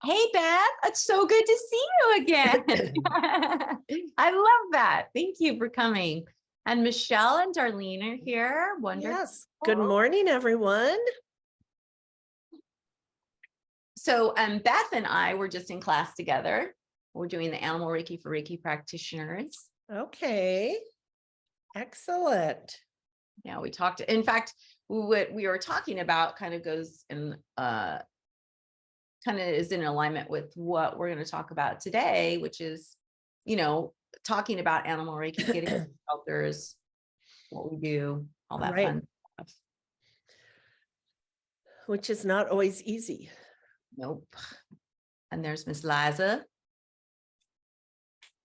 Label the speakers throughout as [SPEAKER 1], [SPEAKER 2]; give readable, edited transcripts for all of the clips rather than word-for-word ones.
[SPEAKER 1] Hey, Beth, it's so good to see you again. I love that. Thank you for coming. And Michelle and Darlene are here. Wonderful.
[SPEAKER 2] Yes. Good morning, everyone.
[SPEAKER 1] So Beth and I were just in class together. We're doing the Animal Reiki for Reiki practitioners.
[SPEAKER 2] Okay. Excellent.
[SPEAKER 1] Yeah, we talked. In fact, what we were talking about kind of goes in kind of is in alignment with what we're going to talk about today, which is, talking about Animal Reiki, getting shelters, what we do, all that fun stuff.
[SPEAKER 2] Which is not always easy.
[SPEAKER 1] Nope. And there's Miss Liza.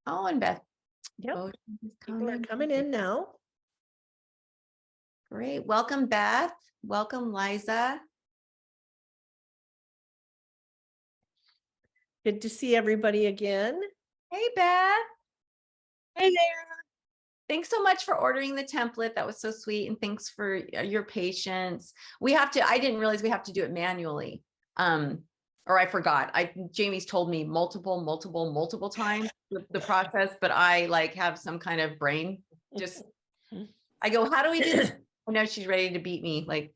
[SPEAKER 1] Oh, and Beth.
[SPEAKER 2] Yep.
[SPEAKER 1] Oh,
[SPEAKER 2] People are coming in now.
[SPEAKER 1] Great. Welcome, Beth. Welcome, Liza.
[SPEAKER 2] Good to see everybody again.
[SPEAKER 1] Hey, Beth.
[SPEAKER 3] Hey there.
[SPEAKER 1] Thanks so much for ordering the template. That was so sweet. And thanks for your patience. I didn't realize we have to do it manually. Or I forgot. Jamie's told me multiple times the process, but I have some kind of brain. I go, how do we do this? I know she's ready to beat me, like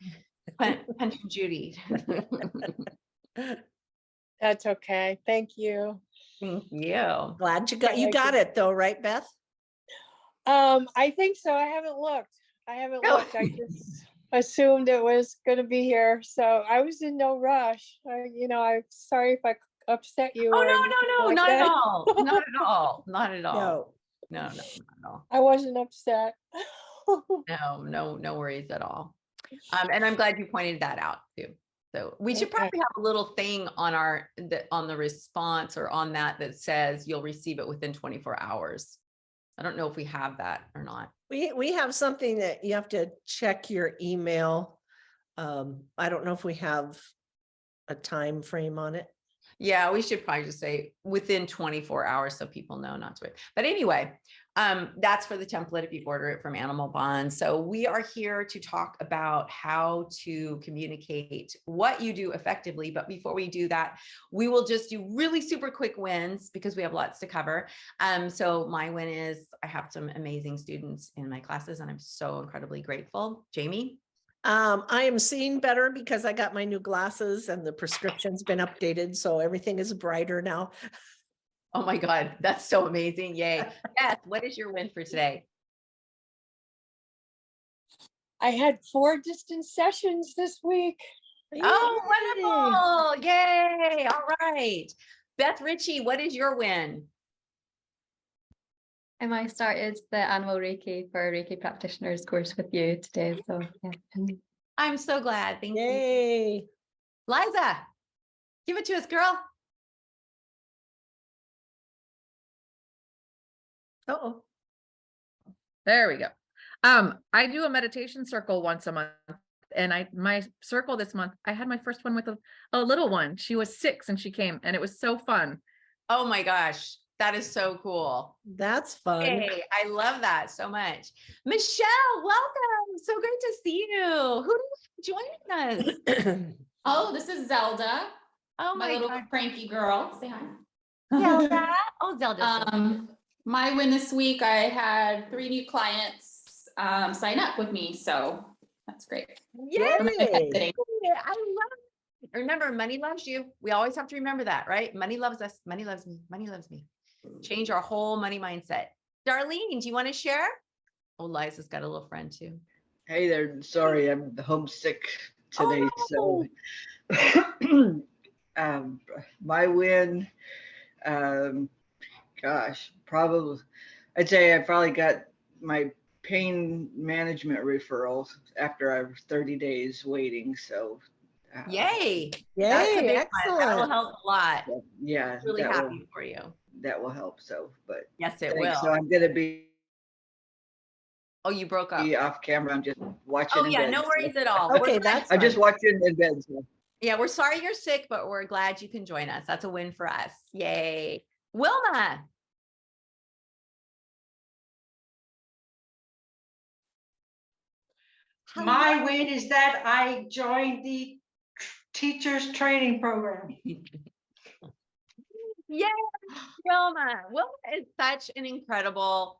[SPEAKER 1] Punch and Judy.
[SPEAKER 3] That's okay. Thank you.
[SPEAKER 1] Thank you.
[SPEAKER 2] Glad you got it though, right, Beth?
[SPEAKER 3] I think so. I haven't looked. I just assumed it was going to be here. So I was in no rush. I'm sorry if I upset you.
[SPEAKER 1] Oh, no, not at all. Not at all. Not at all.
[SPEAKER 2] No.
[SPEAKER 1] No, not at all.
[SPEAKER 3] I wasn't upset.
[SPEAKER 1] No worries at all. And I'm glad you pointed that out too. So we should probably have a little thing on the response or on that says you'll receive it within 24 hours. I don't know if we have that or not.
[SPEAKER 2] We have something that you have to check your email. I don't know if we have a time frame on it.
[SPEAKER 1] Yeah, we should probably just say within 24 hours so people know not to wait. But anyway, that's for the template if you order it from Animal Bond. So we are here to talk about how to communicate what you do effectively. But before we do that, we will just do really super quick wins because we have lots to cover. So my win is I have some amazing students in my classes and I'm so incredibly grateful. Jamie?
[SPEAKER 2] I am seeing better because I got my new glasses and the prescription's been updated. So everything is brighter now.
[SPEAKER 1] Oh my God, that's so amazing. Yay. Beth, what is your win for today?
[SPEAKER 3] I had 4 distance sessions this week.
[SPEAKER 1] Oh, wonderful. Yay. All right. Beth Ritchie, what is your win?
[SPEAKER 4] And I started the Animal Reiki for Reiki practitioners course with you today. So yeah.
[SPEAKER 1] I'm so glad. Thank
[SPEAKER 2] Yay.
[SPEAKER 1] you. Liza, give it to us, girl.
[SPEAKER 2] Uh-oh.
[SPEAKER 5] There we go. I do a meditation circle once a month. And my circle this month, I had my first one with a little one. She was 6 and she came and it was so fun.
[SPEAKER 1] Oh my gosh. That is so cool.
[SPEAKER 2] That's fun.
[SPEAKER 1] Hey, I love that so much. Michelle, welcome. So great to see you. Who do you have joining us?
[SPEAKER 6] Oh, this is Zelda.
[SPEAKER 1] Oh
[SPEAKER 6] my little cranky girl. Say hi.
[SPEAKER 1] Zelda. Oh, Zelda.
[SPEAKER 6] My win this week, I had 3 new clients sign up with me. So that's great.
[SPEAKER 1] Yay. I love it.
[SPEAKER 2] it.
[SPEAKER 1] Remember, money loves you. We always have to remember that, right? Money loves us. Money loves me. Money loves me. Change our whole money mindset. Darlene, do you want to share? Oh, Liza's got a little friend too.
[SPEAKER 7] Hey there. Sorry, I'm homesick today.
[SPEAKER 1] Oh,
[SPEAKER 7] no. So my win, gosh, probably, I'd say I probably got my pain management referral after I was 30 days waiting. So
[SPEAKER 1] yay.
[SPEAKER 2] Yay.
[SPEAKER 1] That's a big
[SPEAKER 2] Excellent.
[SPEAKER 1] one. That will help a lot.
[SPEAKER 7] Yeah.
[SPEAKER 1] I'm really happy for you.
[SPEAKER 7] That will help. So, but
[SPEAKER 1] yes, it will.
[SPEAKER 7] So I'm going to be.
[SPEAKER 1] Oh, you broke up.
[SPEAKER 7] Off camera. I'm just watching.
[SPEAKER 1] Oh yeah, no worries at all.
[SPEAKER 2] Okay, that's
[SPEAKER 7] I'm just watching in bed. So.
[SPEAKER 1] Yeah, we're sorry you're sick, but we're glad you can join us. That's a win for us. Yay. Wilma.
[SPEAKER 8] My win is that I joined the teachers training program.
[SPEAKER 1] Yay, Wilma. Wilma is such an incredible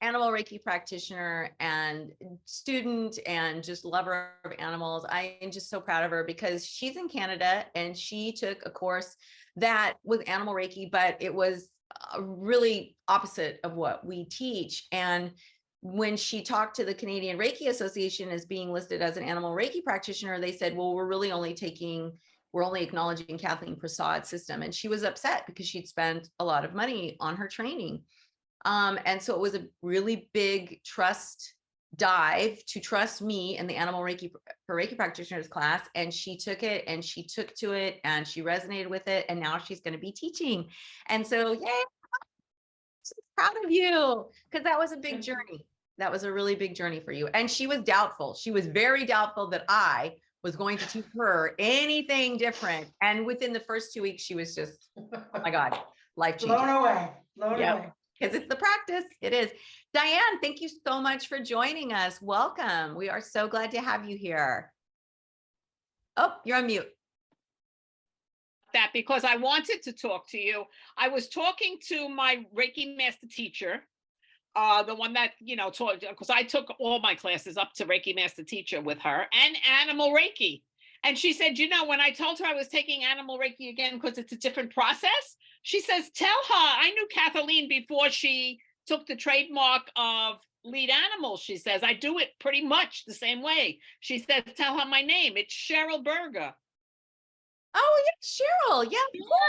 [SPEAKER 1] animal Reiki practitioner and student and just lover of animals. I am just so proud of her because she's in Canada and she took a course that was animal Reiki, but it was really opposite of what we teach. And when she talked to the Canadian Reiki Association as being listed as an animal Reiki practitioner, they said, well, we're only acknowledging Kathleen Prasad's system. And she was upset because she'd spent a lot of money on her training. And so it was a really big trust dive to trust me in the animal Reiki for Reiki practitioners class. And she took it and she took to it and she resonated with it. And now she's going to be teaching. And so, yay, I'm so proud of you because that was a big journey. That was a really big journey for you. And she was doubtful. She was very doubtful that I was going to teach her anything different. And within the first 2 weeks, she was just, oh my God, life changing.
[SPEAKER 7] Blown away, blown
[SPEAKER 1] Yep.
[SPEAKER 7] away.
[SPEAKER 1] Because it's the practice. It is. Diane, thank you so much for joining us. Welcome. We are so glad to have you here. Oh, you're on mute.
[SPEAKER 8] That because I wanted to talk to you. I was talking to my Reiki master teacher, the one that, taught, because I took all my classes up to Reiki master teacher with her and animal Reiki. And she said, when I told her I was taking animal Reiki again, because it's a different process, she says, tell her, I knew Kathleen before she took the trademark of lead animal. She says, I do it pretty much the same way. She says, tell her my name. It's Cheryl Berger.
[SPEAKER 1] Oh, yeah, Cheryl. Yeah.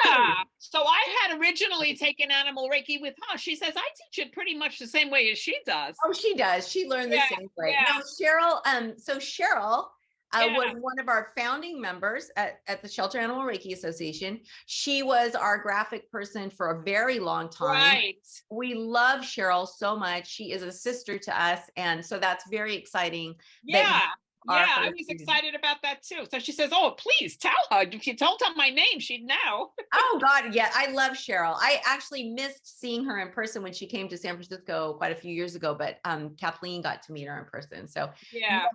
[SPEAKER 8] Yeah. So I had originally taken animal Reiki with her. She says, I teach it pretty much the same way as she does.
[SPEAKER 1] Oh, she does. She learned the same way.
[SPEAKER 8] Yeah.
[SPEAKER 1] No, Cheryl. So Cheryl
[SPEAKER 8] Yeah.
[SPEAKER 1] was one of our founding members at the Shelter Animal Reiki Association. She was our graphic person for a very long time.
[SPEAKER 8] Right.
[SPEAKER 1] We love Cheryl so much. She is a sister to us. And so that's very exciting.
[SPEAKER 8] Yeah.
[SPEAKER 1] are
[SPEAKER 8] Yeah,
[SPEAKER 1] her
[SPEAKER 8] I was
[SPEAKER 1] students.
[SPEAKER 8] excited about that too. So she says, oh, please tell her. If you told her my name, she'd know.
[SPEAKER 1] Oh God, yeah, I love Cheryl. I actually missed seeing her in person when she came to San Francisco quite a few years ago, but Kathleen got to meet her in person. So
[SPEAKER 8] Yeah.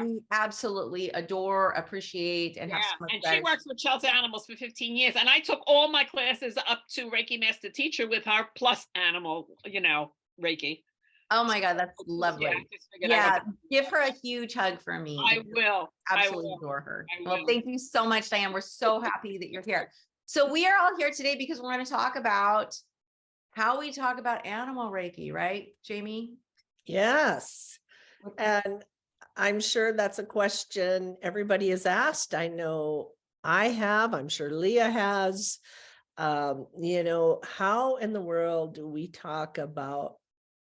[SPEAKER 1] we absolutely adore, appreciate, and have so much
[SPEAKER 8] And she
[SPEAKER 1] gratitude.
[SPEAKER 8] works with shelter animals for 15 years. And I took all my classes up to Reiki Master Teacher with her, plus animal, Reiki.
[SPEAKER 1] Oh my God, that's lovely.
[SPEAKER 8] Yeah, I just figured
[SPEAKER 1] Yeah, give her a huge hug for me.
[SPEAKER 8] I will.
[SPEAKER 1] Absolutely
[SPEAKER 8] I will.
[SPEAKER 1] adore her.
[SPEAKER 8] I
[SPEAKER 1] Well,
[SPEAKER 8] will.
[SPEAKER 1] thank you so much, Diane. We're so happy that you're here. So we are all here today because we're going to talk about how we talk about animal Reiki, right, Jamie?
[SPEAKER 2] Yes. And I'm sure that's a question everybody has asked. I know I have, I'm sure Leah has. How in the world do we talk about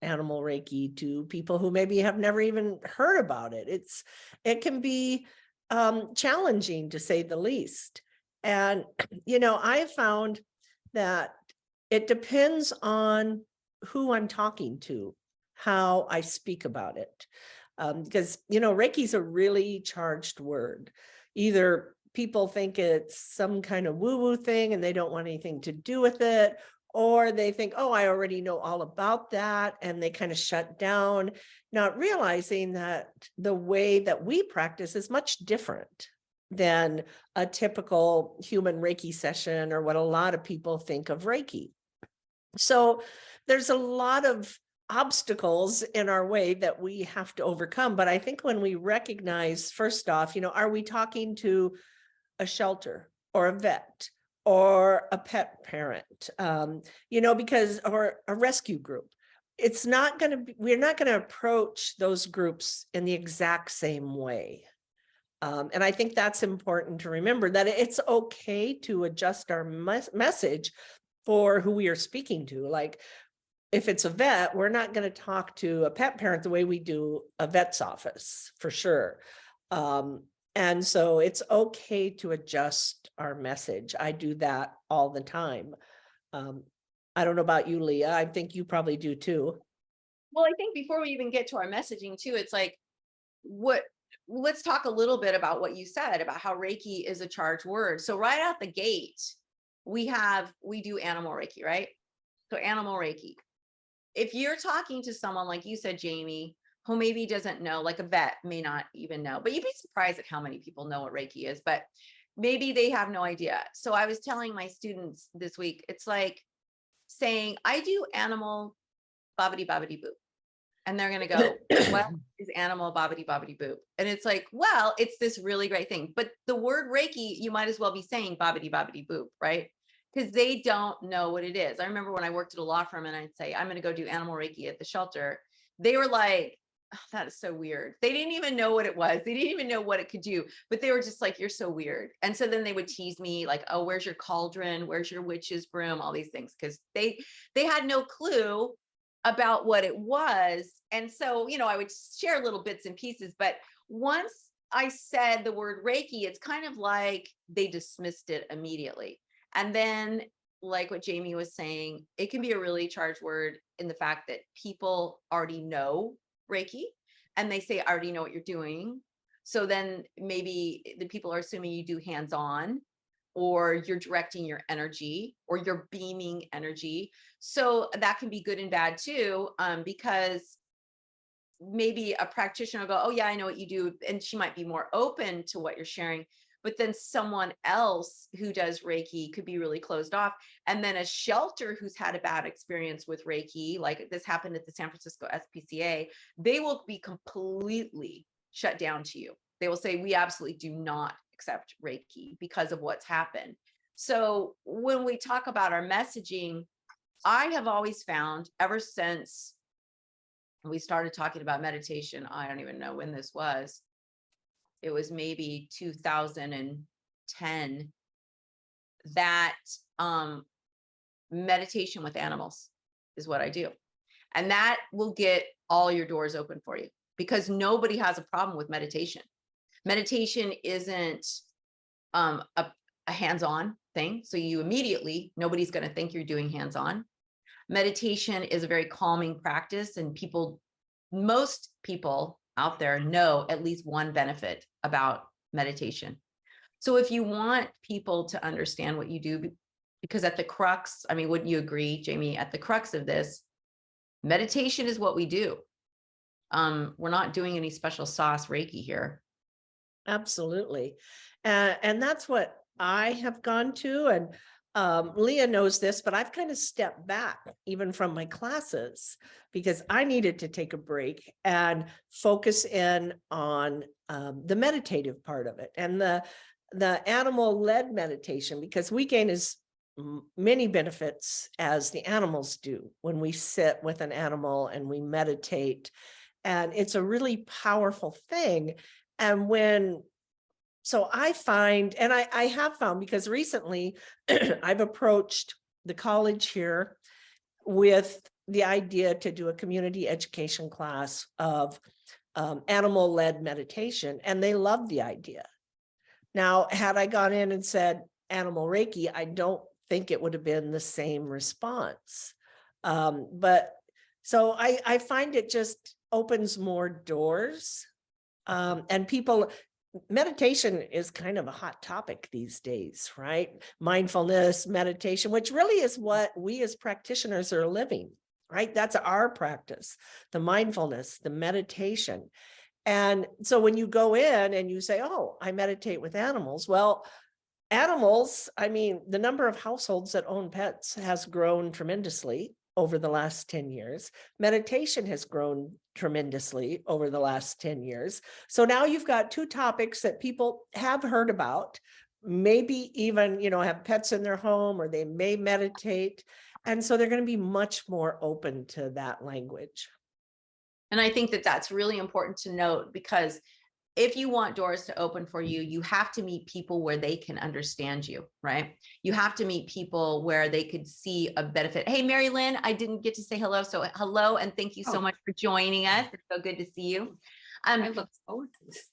[SPEAKER 2] animal Reiki to people who maybe have never even heard about it? It can be challenging, to say the least. And, I have found that it depends on who I'm talking to, how I speak about it. Because, Reiki is a really charged word. Either people think it's some kind of woo-woo thing and they don't want anything to do with it, or they think, oh, I already know all about that, and they kind of shut down, not realizing that the way that we practice is much different than a typical human Reiki session or what a lot of people think of Reiki. So there's a lot of obstacles in our way that we have to overcome. But I think when we recognize, first off, are we talking to a shelter or a vet or a pet parent, or a rescue group? It's not going to be, we're not going to approach those groups in the exact same way. And I think that's important to remember, that it's okay to adjust our message for who we are speaking to. Like, if it's a vet, we're not going to talk to a pet parent the way we do a vet's office, for sure. And so it's okay to adjust our message. I do that all the time. I don't know about you, Leah. I think you probably do too.
[SPEAKER 1] Well, I think before we even get to our messaging too, it's like, let's talk a little bit about what you said about how Reiki is a charged word. So right out the gate, we do animal Reiki, right? So animal Reiki. If you're talking to someone, like you said, Jamie, who maybe doesn't know, like a vet may not even know, but you'd be surprised at how many people know what Reiki is. But maybe they have no idea. So I was telling my students this week, it's like saying, I do animal bobbity bobbity boop. And they're going to go, what is animal bobbity bobbity boop? And it's like, well, it's this really great thing. But the word Reiki, you might as well be saying bobbity bobbity boop, right? Because they don't know what it is. I remember when I worked at a law firm and I'd say, I'm going to go do animal Reiki at the shelter. They were like, oh, that is so weird. They didn't even know what it was. They didn't even know what it could do, but they were just like, you're so weird. And so then they would tease me like, oh, where's your cauldron? Where's your witch's broom? All these things. Cause they had no clue about what it was. And so, you know, I would share little bits and pieces, but once I said the word Reiki, it's kind of like they dismissed it immediately. And then, like what Jamie was saying, it can be a really charged word in the fact that people already know Reiki and they say, I already know what you're doing. So then maybe the people are assuming you do hands-on, or you're directing your energy, or you're beaming energy. So that can be good and bad too, because maybe a practitioner will go, oh yeah, I know what you do. And she might be more open to what you're sharing. But then someone else who does Reiki could be really closed off. And then a shelter who's had a bad experience with Reiki, like this happened at the San Francisco SPCA, they will be completely shut down to you. They will say, we absolutely do not accept Reiki because of what's happened. So when we talk about our messaging, I have always found ever since we started talking about meditation, I don't even know when this was. It was maybe 2010 that meditation with animals is what I do. And that will get all your doors open for you because nobody has a problem with meditation. Meditation isn't a hands-on thing. So you immediately, nobody's going to think you're doing hands-on. Meditation is a very calming practice, and most people out there know at least one benefit about meditation. So if you want people to understand what you do, because at the crux, I mean, wouldn't you agree, Jamie, at the crux of this, meditation is what we do. We're not doing any special sauce Reiki here.
[SPEAKER 2] Absolutely. And that's what I have gone to. And Leah knows this, but I've kind of stepped back even from my classes because I needed to take a break and focus in on the meditative part of it and the animal-led meditation, because we gain as many benefits as the animals do when we sit with an animal and we meditate. And it's a really powerful thing. And so I find, and I have found, because recently I've approached the college here with the idea to do a community education class of animal-led meditation, and they love the idea. Now, had I gone in and said animal Reiki, I don't think it would have been the same response. But so I find it just opens more doors. And people, meditation is kind of a hot topic these days, right? Mindfulness, meditation, which really is what we as practitioners are living, right? That's our practice, the mindfulness, the meditation. And so when you go in and you say, oh, I meditate with animals, well, animals, I mean, the number of households that own pets has grown tremendously over the last 10 years. Meditation has grown tremendously over the last 10 years. So now you've got two topics that people have heard about, maybe even, have pets in their home, or they may meditate. And so they're going to be much more open to that language.
[SPEAKER 1] And I think that that's really important to note, because if you want doors to open for you, you have to meet people where they can understand you, right? You have to meet people where they could see a benefit. Hey, Mary Lynn, I didn't get to say hello. So hello, and thank you so much for joining us. It's so good to see you.
[SPEAKER 9] I look forward to this.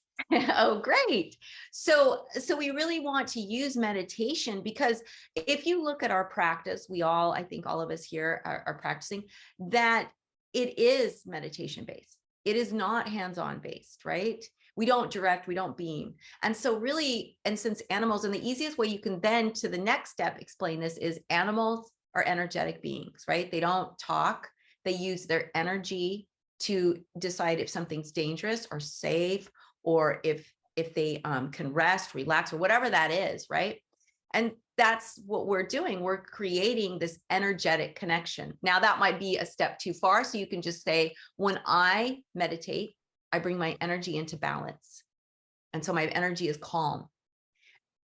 [SPEAKER 1] Oh, great. So we really want to use meditation, because if you look at our practice, I think all of us here are practicing, that it is meditation based. It is not hands-on based, right? We don't direct, we don't beam. And so really, and since animals, and the easiest way you can then to the next step explain this is animals are energetic beings, right? They don't talk, they use their energy to decide if something's dangerous or safe, or if if they can rest, relax, or whatever that is, right? And that's what we're doing. We're creating this energetic connection. Now, that might be a step too far. So you can just say, when I meditate, I bring my energy into balance. And so my energy is calm.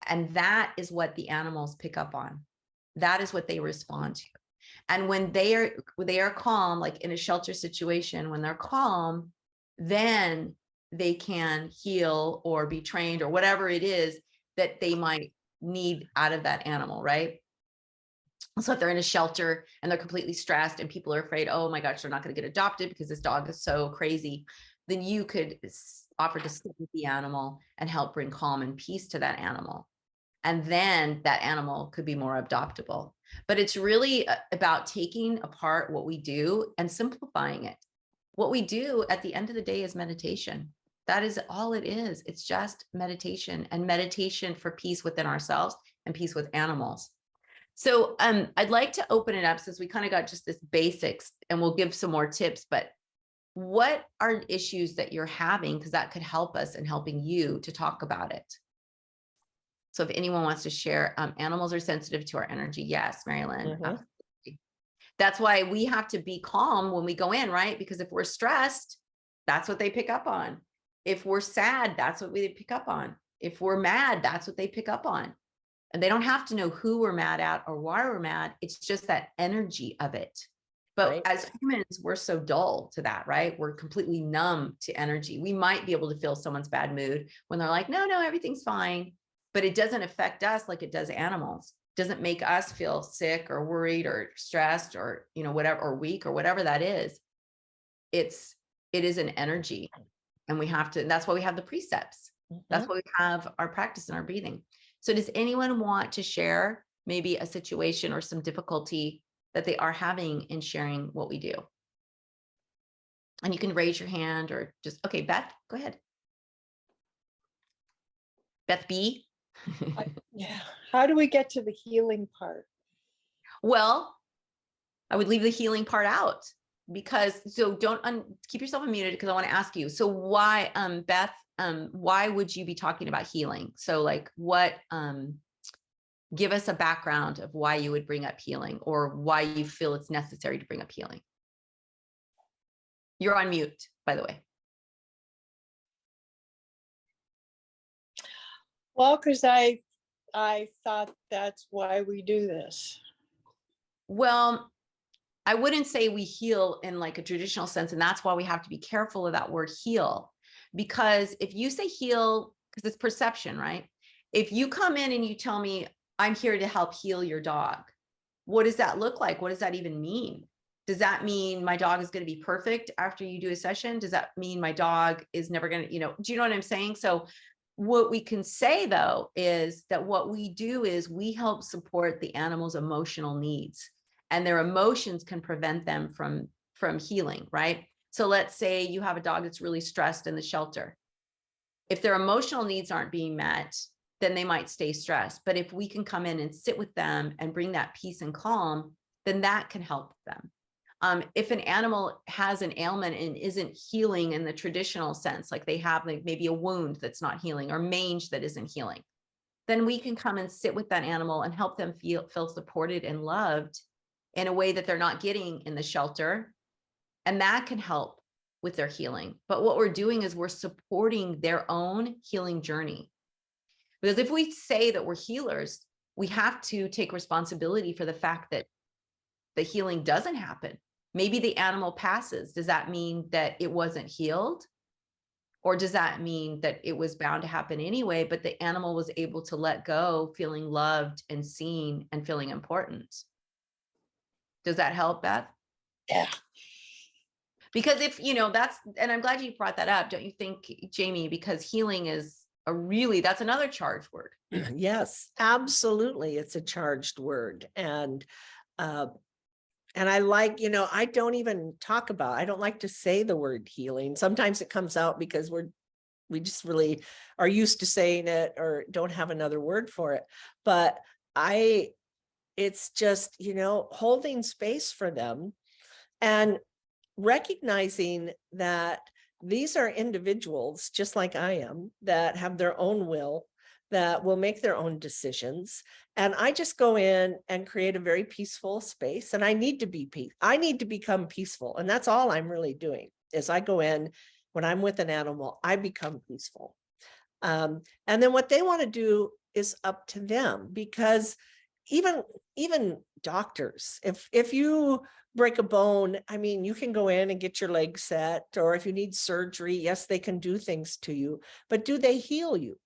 [SPEAKER 1] And that is what the animals pick up on. That is what they respond to. And when they are calm, like in a shelter situation, when they're calm, then they can heal or be trained or whatever it is that they might need out of that animal, right? So if they're in a shelter and they're completely stressed and people are afraid, oh my gosh, they're not going to get adopted because this dog is so crazy, then you could offer to sit with the animal and help bring calm and peace to that animal. And then that animal could be more adoptable. But it's really about taking apart what we do and simplifying it. What we do at the end of the day is meditation. That is all it is. It's just meditation, and meditation for peace within ourselves and peace with animals. So I'd like to open it up, since we kind of got just this basics, and we'll give some more tips, but what are issues that you're having? Because that could help us in helping you to talk about it. So if anyone wants to share, animals are sensitive to our energy. Yes, Marilyn. Absolutely. That's why we have to be calm when we go in, right? Because if we're stressed, that's what they pick up on. If we're sad, that's what we pick up on. If we're mad, that's what they pick up on. And they don't have to know who we're mad at or why we're mad. It's just that energy of it. But
[SPEAKER 2] Right.
[SPEAKER 1] as humans, we're so dull to that, right? We're completely numb to energy. We might be able to feel someone's bad mood when they're like, no, everything's fine. But it doesn't affect us like it does animals. It doesn't make us feel sick or worried or stressed or, whatever, or weak or whatever that is. It is an energy, and we have to, and that's why we have the precepts. That's why we have our practice and our breathing. So does anyone want to share maybe a situation or some difficulty that they are having in sharing what we do? And you can raise your hand or just, okay, Beth, go ahead. Beth B.
[SPEAKER 3] Yeah. How do we get to the healing part?
[SPEAKER 1] Well, I would leave the healing part out, because don't keep yourself unmuted, because I want to ask you. So why, Beth, why would you be talking about healing? So like what, give us a background of why you would bring up healing, or why you feel it's necessary to bring up healing. You're on mute, by the way.
[SPEAKER 3] Well, because I thought that's why we do this.
[SPEAKER 1] Well, I wouldn't say we heal in like a traditional sense, and that's why we have to be careful of that word heal. Because if you say heal, because it's perception, right? If you come in and you tell me, I'm here to help heal your dog, what does that look like? What does that even mean? Does that mean my dog is going to be perfect after you do a session? Does that mean my dog is never going to, do you know what I'm saying? So what we can say though, is that what we do is we help support the animal's emotional needs, and their emotions can prevent them from healing, right? So let's say you have a dog that's really stressed in the shelter. If their emotional needs aren't being met, then they might stay stressed. But if we can come in and sit with them and bring that peace and calm, then that can help them. If an animal has an ailment and isn't healing in the traditional sense, like they have like maybe a wound that's not healing, or mange that isn't healing, then we can come and sit with that animal and help them feel supported and loved in a way that they're not getting in the shelter. And that can help with their healing. But what we're doing is we're supporting their own healing journey. Because if we say that we're healers, we have to take responsibility for the fact that the healing doesn't happen. Maybe the animal passes. Does that mean that it wasn't healed? Or does that mean that it was bound to happen anyway, but the animal was able to let go, feeling loved and seen and feeling important? Does that help, Beth?
[SPEAKER 3] Yeah.
[SPEAKER 1] Because if, that's, and I'm glad you brought that up, don't you think, Jamie? Because healing is that's another charged word.
[SPEAKER 2] Yes, absolutely. It's a charged word. And I like, I don't even I don't like to say the word healing. Sometimes it comes out because we just really are used to saying it or don't have another word for it. But it's just, holding space for them and recognizing that these are individuals just like I am that have their own will, that will make their own decisions. And I just go in and create a very peaceful space. And I need to be I need to become peaceful. And that's all I'm really doing is I go in when I'm with an animal, I become peaceful. And then what they want to do is up to them, because even doctors, if you break a bone, I mean, you can go in and get your leg set, or if you need surgery, yes, they can do things to you, but do they heal you?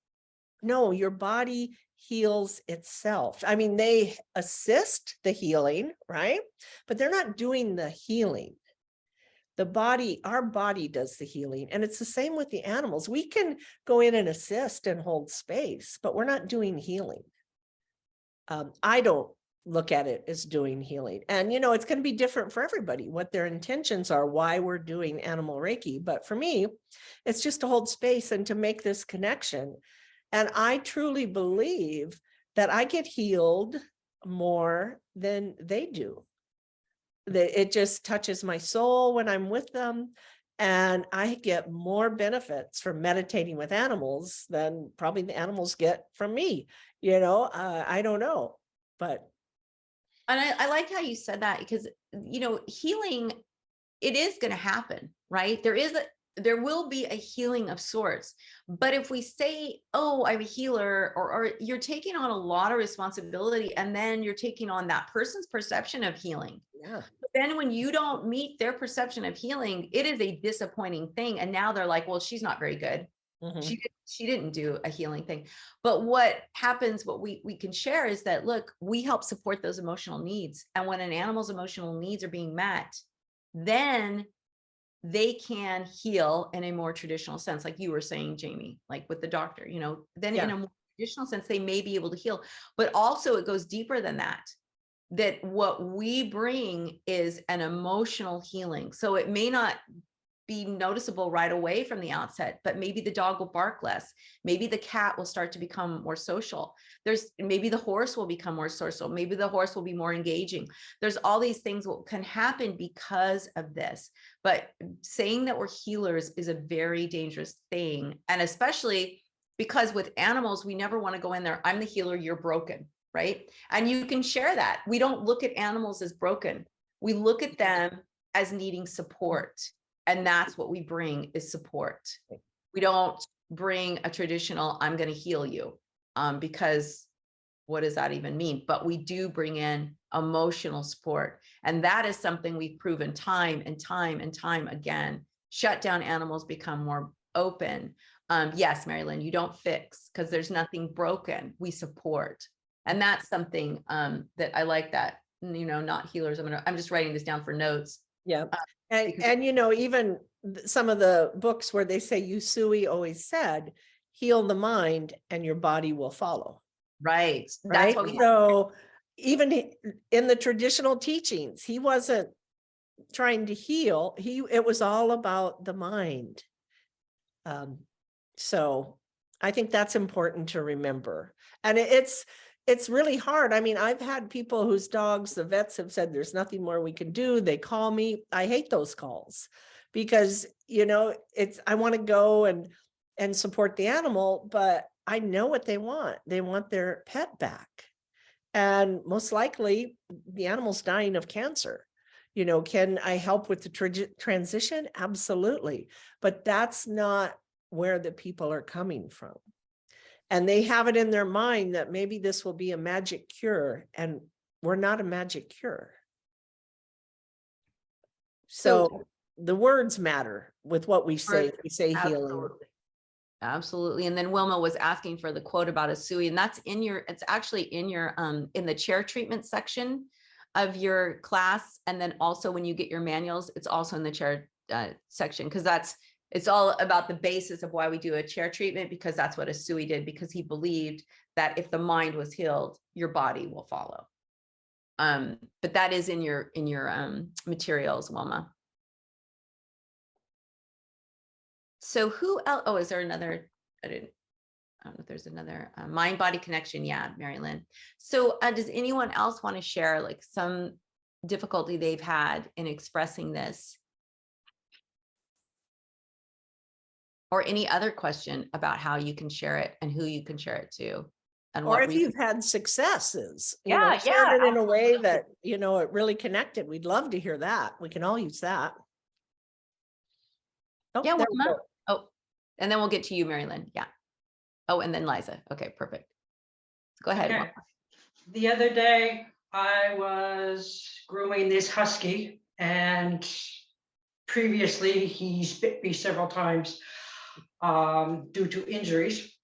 [SPEAKER 2] No, your body heals itself. I mean, they assist the healing, right? But they're not doing the healing. The body, our body does the healing. And it's the same with the animals. We can go in and assist and hold space, but we're not doing healing. I don't look at it as doing healing. And, it's going to be different for everybody, what their intentions are, why we're doing Animal Reiki. But for me, it's just to hold space and to make this connection. And I truly believe that I get healed more than they do. That it just touches my soul when I'm with them. And I get more benefits from meditating with animals than probably the animals get from me. I don't know, but.
[SPEAKER 1] And I like how you said that, because, healing, it is going to happen, right? There will be a healing of sorts. But if we say, oh, I'm a healer, or you're taking on a lot of responsibility, and then you're taking on that person's perception of healing.
[SPEAKER 2] Yeah.
[SPEAKER 1] But then when you don't meet their perception of healing, it is a disappointing thing. And now they're like, well, she's not very good.
[SPEAKER 2] Mhm.
[SPEAKER 1] She didn't do a healing thing. But what happens, what we can share is that, look, we help support those emotional needs. And when an animal's emotional needs are being met, then they can heal in a more traditional sense, like you were saying, Jamie, like with the doctor, then in a more traditional sense, they may be able to heal. But also it goes deeper than that what we bring is an emotional healing. So it may not be noticeable right away from the outset, but maybe the dog will bark less. Maybe the cat will start to become more social. Maybe the horse will become more social. Maybe the horse will be more engaging. There's all these things that can happen because of this. But saying that we're healers is a very dangerous thing. And especially because with animals, we never want to go in there, I'm the healer, you're broken, right? And you can share that. We don't look at animals as broken. We look at them as needing support. And that's what we bring, is support. We don't bring a traditional, I'm going to heal you, because what does that even mean? But we do bring in emotional support. And that is something we've proven time and time and time again. Shut down animals become more open. Yes, Marilyn, you don't fix, because there's nothing broken. We support. And that's something that I like, that, not healers. I'm just writing this down for notes.
[SPEAKER 2] Yeah. And even some of the books where they say Usui always said, heal the mind and your body will follow.
[SPEAKER 1] Right.
[SPEAKER 2] Right.
[SPEAKER 1] That's what
[SPEAKER 2] So even in the traditional teachings, he wasn't trying to heal. It was all about the mind. So I think that's important to remember. And it's really hard. I mean, I've had people whose dogs, the vets have said, there's nothing more we can do. They call me. I hate those calls because, I want to go and support the animal, but I know what they want. They want their pet back. And most likely the animal's dying of cancer. Can I help with the transition? Absolutely. But that's not where the people are coming from. And they have it in their mind that maybe this will be a magic cure, and we're not a magic cure. So the words matter with what we say. We say healing.
[SPEAKER 1] Absolutely. And then Wilma was asking for the quote about Usui, and that's it's actually in your, in the chair treatment section of your class. And then also when you get your manuals, it's also in the chair section, because it's all about the basis of why we do a chair treatment, because that's what Usui did, because he believed that if the mind was healed, your body will follow. But that is in your materials, Wilma. So who else? Oh, is there another? I don't know if there's another mind-body connection. Yeah, Mary Lynn. So does anyone else want to share like some difficulty they've had in expressing this? or any other question about how you can share it and who you can share it to. And
[SPEAKER 2] Or
[SPEAKER 1] what
[SPEAKER 2] if you've had successes,
[SPEAKER 1] Yeah,
[SPEAKER 2] share it in a way
[SPEAKER 1] absolutely.
[SPEAKER 2] that, it really connected. We'd love to hear that. We can all use that. Oh,
[SPEAKER 1] Yeah,
[SPEAKER 2] there we
[SPEAKER 1] Wilma.
[SPEAKER 2] go.
[SPEAKER 1] Oh, and then we'll get to you, Mary Lynn. Yeah. Oh, and then Liza. Okay, perfect. Go ahead.
[SPEAKER 10] Okay.
[SPEAKER 1] Wilma.
[SPEAKER 10] The other day, I was grooming this husky, and previously he's bit me several times due to injuries.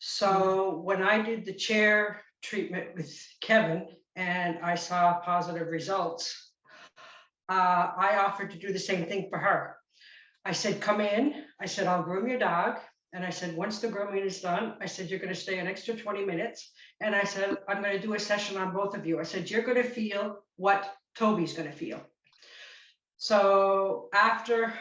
[SPEAKER 10] So when I did the chair treatment with Kevin and I saw positive results, I offered to do the same thing for her. I said, come in. I said, I'll groom your dog. And I said, once the grooming is done, I said, you're going to stay an extra 20 minutes. And I said, I'm going to do a session on both of you. I said, you're going to feel what Toby's going to feel. So after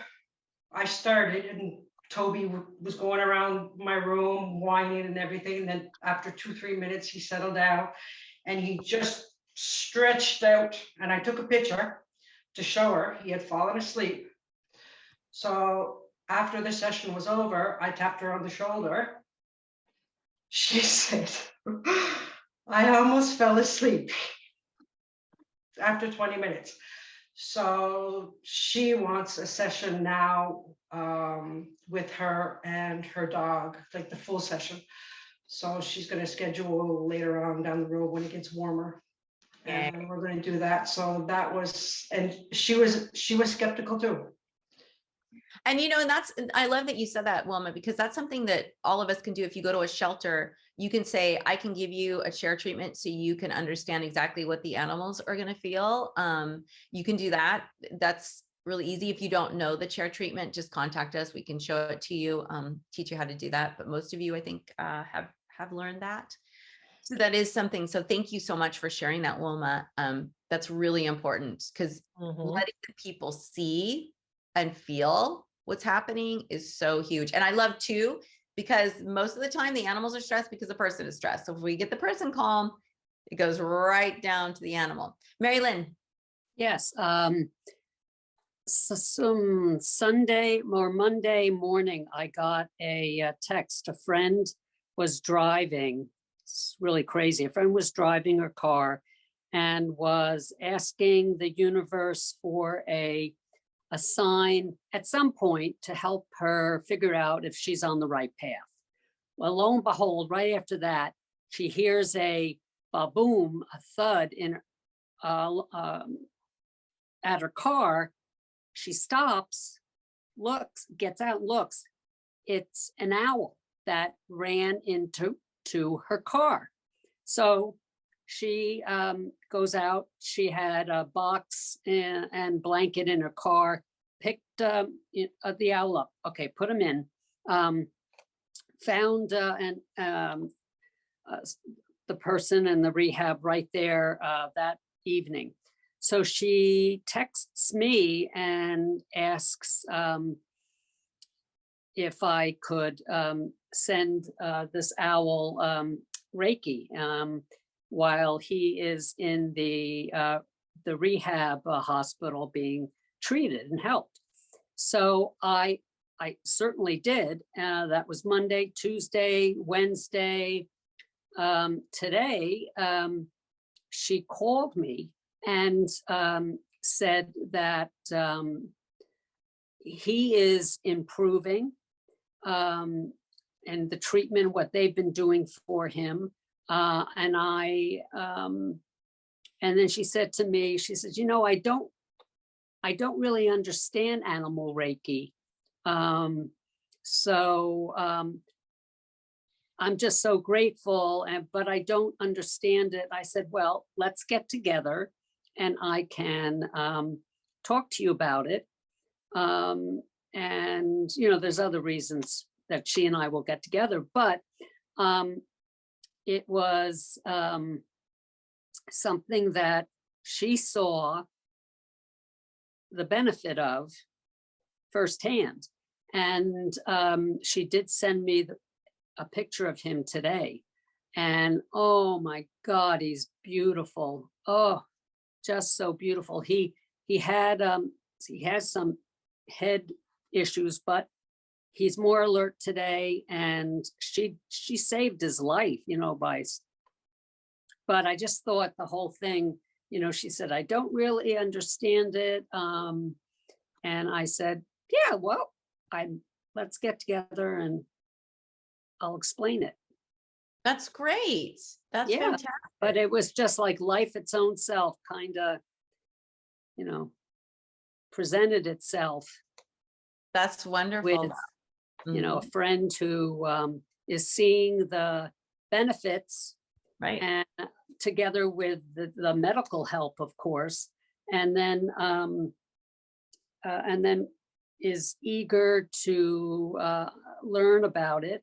[SPEAKER 10] I started, and Toby was going around my room, whining and everything. And then after 2-3 minutes, he settled down and he just stretched out. And I took a picture to show her he had fallen asleep. So after the session was over, I tapped her on the shoulder. She said, I almost fell asleep after 20 minutes. So she wants a session now with her and her dog, like the full session. So she's going to schedule later on down the road when it gets warmer. And we're going to do that. So that was, and she was skeptical too.
[SPEAKER 1] And and I love that you said that, Wilma, because that's something that all of us can do. If you go to a shelter, you can say, I can give you a chair treatment so you can understand exactly what the animals are going to feel. You can do that. That's really easy. If you don't know the chair treatment, just contact us. We can show it to you, teach you how to do that. But most of you, I think, have learned that. So that is something. So thank you so much for sharing that, Wilma. That's really important because letting the people see and feel what's happening is so huge. And I love too, because most of the time the animals are stressed because the person is stressed. So if we get the person calm, it goes right down to the animal. Mary Lynn.
[SPEAKER 9] Yes. So some Sunday or Monday morning, I got a text. A friend was driving. It's really crazy. A friend was driving her car and was asking the universe for a sign at some point to help her figure out if she's on the right path. Well, lo and behold, right after that, she hears a boom, a thud in at her car. She stops, looks, gets out and looks. It's an owl that ran into her car. So she goes out. She had a box and blanket in her car, picked the owl up. Okay, put him in. Found the person in the rehab right there that evening. So she texts me and asks if I could send this owl Reiki while he is in the rehab hospital being treated and helped. So I certainly did. That was Monday, Tuesday, Wednesday. Today, she called me and said that he is improving and the treatment, what they've been doing for him. And then she said to me, she says, I don't really understand animal Reiki. So I'm just so grateful, but I don't understand it. I said, well, let's get together and I can talk to you about it. And, there's other reasons that she and I will get together, but it was something that she saw the benefit of firsthand. And she did send me a picture of him today. And oh my God, he's beautiful. Oh, just so beautiful. He has some head issues, but he's more alert today, and she saved his life, but I just thought the whole thing, she said, I don't really understand it. And I said, yeah, well, let's get together and I'll explain it.
[SPEAKER 1] That's great. That's
[SPEAKER 9] Yeah.
[SPEAKER 1] fantastic.
[SPEAKER 9] But it was just like life its own self kind of, presented itself.
[SPEAKER 1] That's wonderful.
[SPEAKER 9] With, a friend who is seeing the benefits,
[SPEAKER 1] right,
[SPEAKER 9] and together with the medical help, of course, and then is eager to learn about it,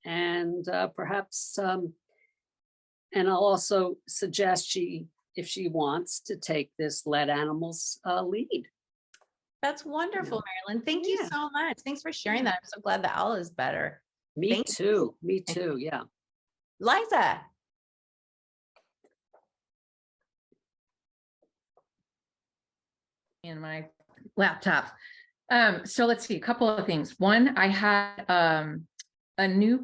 [SPEAKER 9] and perhaps and I'll also suggest if she wants to take this Let Animals lead.
[SPEAKER 1] That's wonderful, Marilyn. Thank you so much. Thanks for sharing that. I'm so glad the owl is better.
[SPEAKER 9] Me too. Me too. Yeah.
[SPEAKER 1] Liza.
[SPEAKER 5] In my laptop. So let's see, a couple of things. One, I had a new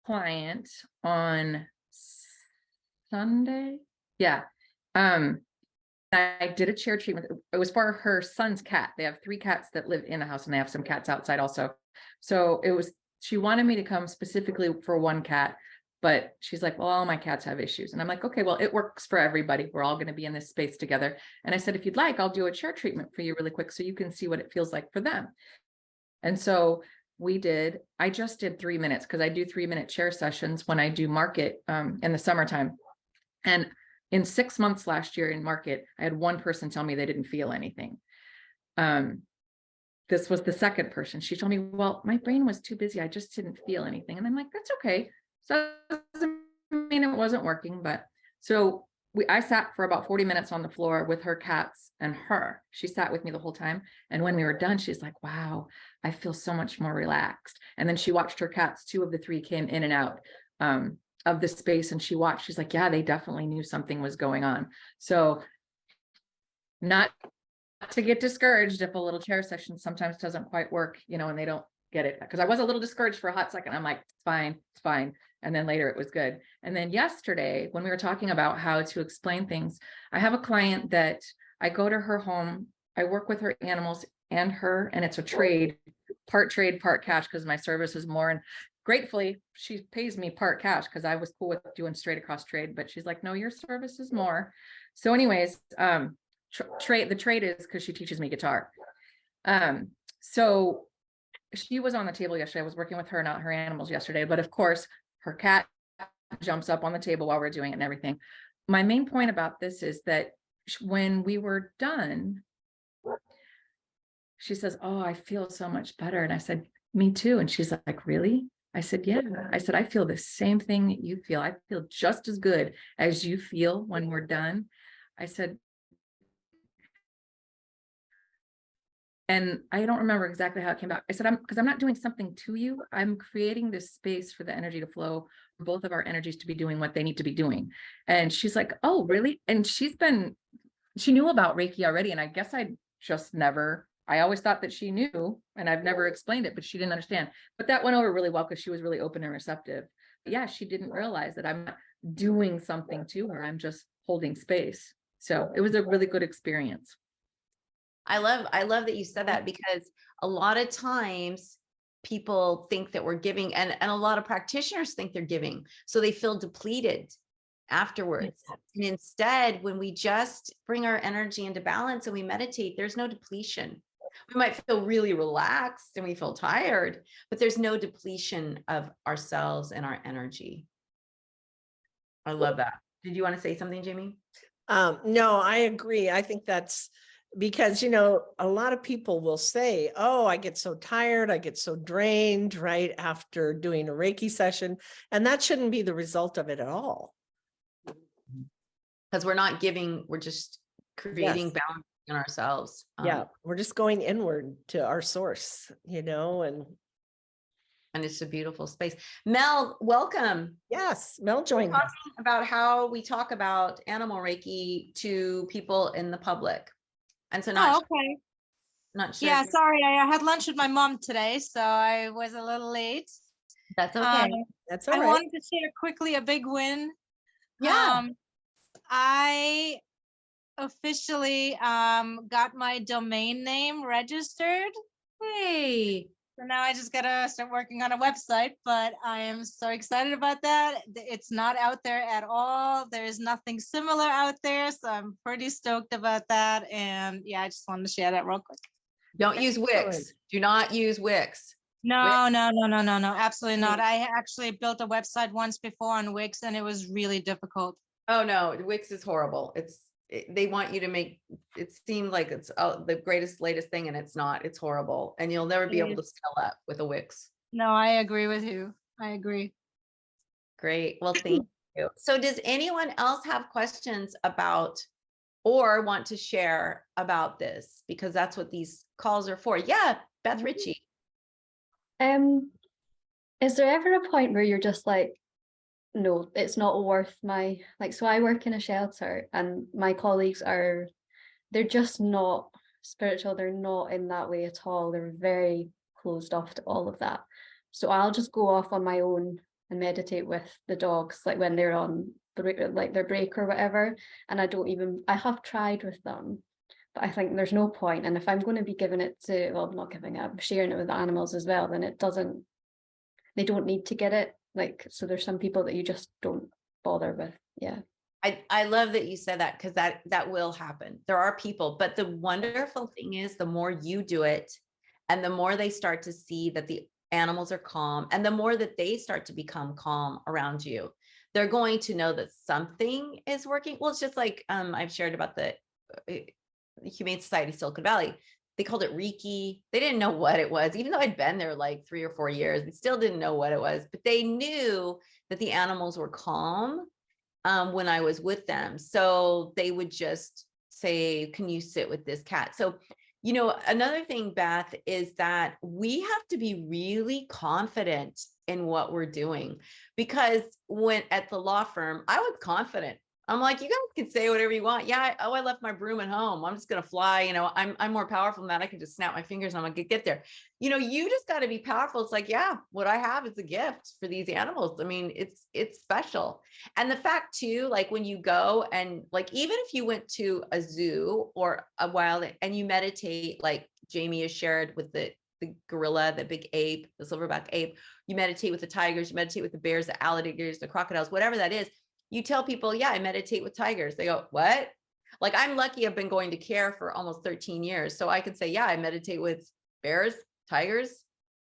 [SPEAKER 5] client on Sunday. Yeah. I did a chair treatment. It was for her son's cat. They have 3 cats that live in the house, and they have some cats outside also. So she wanted me to come specifically for one cat, but she's like, well, all my cats have issues. And I'm like, okay, well, it works for everybody. We're all going to be in this space together. And I said, if you'd like, I'll do a chair treatment for you really quick so you can see what it feels like for them. And so I just did 3 minutes because I do 3-minute chair sessions when I do market in the summertime. And in 6 months last year in market, I had one person tell me they didn't feel anything. This was the second person. She told me, well, my brain was too busy. I just didn't feel anything. And I'm like, that's okay. So that doesn't mean it wasn't working. But so I sat for about 40 minutes on the floor with her cats and her. She sat with me the whole time. And when we were done, she's like, wow, I feel so much more relaxed. And then she watched her cats. 2 of the 3 came in and out of the space, and she watched. She's like, yeah, they definitely knew something was going on. So not to get discouraged if a little chair session sometimes doesn't quite work, and they don't get it. Because I was a little discouraged for a hot second. I'm like, it's fine. And then later it was good. And then yesterday, when we were talking about how to explain things, I have a client that I go to her home, I work with her animals and her, and it's a trade, part cash, because my service is more. And gratefully, she pays me part cash because I was cool with doing straight across trade, but she's like, no, your service is more. So anyways, the trade is because she teaches me guitar. So she was on the table yesterday. I was working with her, not her animals yesterday, but of course her cat jumps up on the table while we're doing it and everything. My main point about this is that when we were done, she says, oh, I feel so much better. And I said, me too. And she's like, really? I said, yeah. I said, I feel the same thing that you feel. I feel just as good as you feel when we're done. I said, and I don't remember exactly how it came out. I said, because I'm not doing something to you. I'm creating this space for the energy to flow, for both of our energies to be doing what they need to be doing. And she's like, oh, really? And she knew about Reiki already. And I guess I always thought that she knew, and I've never explained it, but she didn't understand. But that went over really well because she was really open and receptive. But yeah, she didn't realize that I'm not doing something to her. I'm just holding space. So it was a really good experience.
[SPEAKER 1] I love that you said that, because a lot of times people think that we're giving, and a lot of practitioners think they're giving, so they feel depleted afterwards. And instead, when we just bring our energy into balance and we meditate, there's no depletion. We might feel really relaxed and we feel tired, but there's no depletion of ourselves and our energy. I love that. Did you want to say something, Jamie?
[SPEAKER 2] No, I agree. I think that's because, a lot of people will say, oh, I get so tired, I get so drained right after doing a Reiki session. And that shouldn't be the result of it at all.
[SPEAKER 1] Because we're not giving, we're just creating balance in ourselves.
[SPEAKER 2] Yeah, we're just going inward to our source, and
[SPEAKER 1] it's a beautiful space. Mel, welcome.
[SPEAKER 2] Yes, Mel joined us.
[SPEAKER 1] Talking about how we talk about Animal Reiki to people in the public. And so Not sure.
[SPEAKER 11] Yeah,
[SPEAKER 1] if you're-
[SPEAKER 11] sorry, I had lunch with my mom today, so I was a little late.
[SPEAKER 1] That's okay.
[SPEAKER 2] That's all
[SPEAKER 11] I
[SPEAKER 2] right.
[SPEAKER 11] wanted to share quickly a big win.
[SPEAKER 1] Yeah.
[SPEAKER 11] I officially got my domain name registered.
[SPEAKER 1] Hey.
[SPEAKER 11] So now I just gotta start working on a website, but I am so excited about that. It's not out there at all. There is nothing similar out there, so I'm pretty stoked about that. And yeah, I just wanted to share that real quick.
[SPEAKER 1] Don't use Wix.
[SPEAKER 2] Excellent.
[SPEAKER 1] Do not use Wix.
[SPEAKER 11] No, no, no, no, no, no, absolutely not.
[SPEAKER 1] Mm.
[SPEAKER 11] I actually built a website once before on Wix and it was really difficult.
[SPEAKER 1] Oh no, Wix is horrible. They want you to make it seem like it's the greatest, latest thing, and it's not. It's horrible, and you'll never be
[SPEAKER 11] It
[SPEAKER 1] able to scale up with a Wix.
[SPEAKER 11] No, I agree with you. I agree.
[SPEAKER 1] Great. Well, thank you. So, does anyone else have questions about or want to share about this? Because that's what these calls are for. Yeah, Beth Ritchie.
[SPEAKER 4] Is there ever a point where you're just like, no, it's not worth my, like, so I work in a shelter and my colleagues they're just not spiritual. They're not in that way at all. They're very closed off to all of that. So I'll just go off on my own and meditate with the dogs, like when they're on like their break or whatever. And I have tried with them, but I think there's no point. And if I'm going to be giving it to, well, I'm not giving it, I'm sharing it with the animals as well, then they don't need to get it. Like, so there's some people that you just don't bother with. Yeah.
[SPEAKER 1] I love that you said that, because that will happen. There are people, but the wonderful thing is the more you do it and the more they start to see that the animals are calm and the more that they start to become calm around you, they're going to know that something is working. Well, it's just like I've shared about the Humane Society of Silicon Valley. They called it Reiki. They didn't know what it was, even though I'd been there like 3 or 4 years. They still didn't know what it was, but they knew that the animals were calm when I was with them. So they would just say, can you sit with this cat? So, another thing, Beth, is that we have to be really confident in what we're doing, because when at the law firm, I was confident. I'm like, you guys can say whatever you want. Yeah. I left my broom at home. I'm just going to fly. I'm more powerful than that. I can just snap my fingers and I'm going to get there. You just got to be powerful. It's like, yeah, what I have is a gift for these animals. I mean, it's special. And the fact too, like when you go and like, even if you went to a zoo or a wild and you meditate, like Jamie has shared with the gorilla, the big ape, the silverback ape, you meditate with the tigers, you meditate with the bears, the alligators, the crocodiles, whatever that is. You tell people, yeah, I meditate with tigers. They go, what? Like, I'm lucky I've been going to CARE for almost 13 years. So I can say, yeah, I meditate with bears, tigers,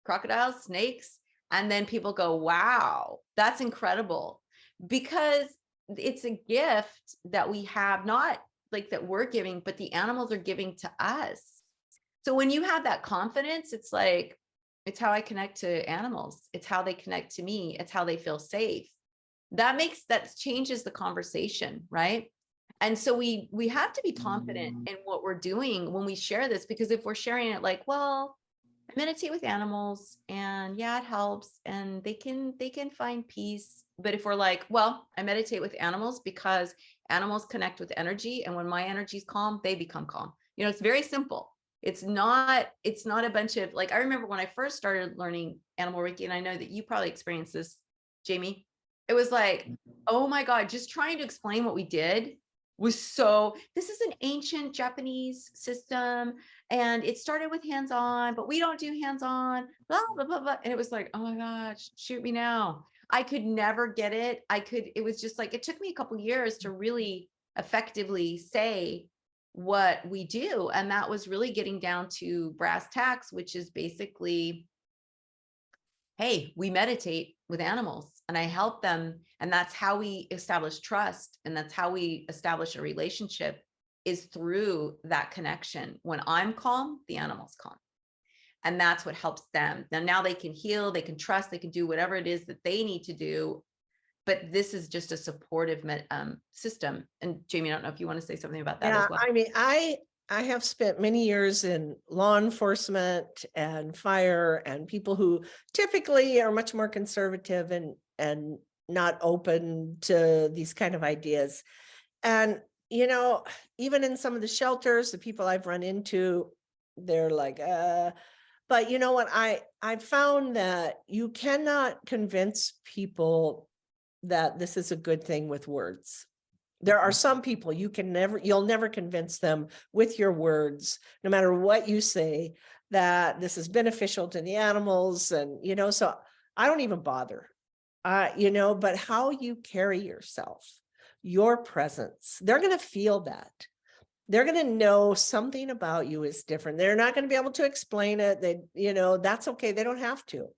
[SPEAKER 1] crocodiles, snakes. And then people go, wow, that's incredible. Because it's a gift that we have, not like that we're giving, but the animals are giving to us. So when you have that confidence, it's like, it's how I connect to animals. It's how they connect to me. It's how they feel safe. That changes the conversation, right? And so we have to be confident in what we're doing when we share this, because if we're sharing it like, well, I meditate with animals and yeah, it helps and they can find peace. But if we're like, well, I meditate with animals because animals connect with energy, and when my energy is calm, they become calm. It's very simple. It's not a bunch of, like, I remember when I first started learning Animal Reiki, and I know that you probably experienced this, Jamie. It was like, oh my God, just trying to explain what we did was this is an ancient Japanese system and it started with hands-on, but we don't do hands-on, blah, blah, blah, blah. And it was like, oh my gosh, shoot me now. I could never get it. It was just like, it took me a couple years to really effectively say what we do. And that was really getting down to brass tacks, which is basically, hey, we meditate with animals and I help them. And that's how we establish trust. And that's how we establish a relationship, is through that connection. When I'm calm, the animal's calm. And that's what helps them. Now they can heal, they can trust, they can do whatever it is that they need to do. But this is just a supportive system. And Jamie, I don't know if you want to say something about that as well.
[SPEAKER 2] I mean, I have spent many years in law enforcement and fire, and people who typically are much more conservative and not open to these kind of ideas. And, even in some of the shelters, the people I've run into, they're like, but you know what? I found that you cannot convince people that this is a good thing with words. There are some people you'll never convince them with your words, no matter what you say, that this is beneficial to the animals. And, so I don't even bother, but how you carry yourself, your presence, they're going to feel that. They're going to know something about you is different. They're not going to be able to explain it. That's okay. They don't have to.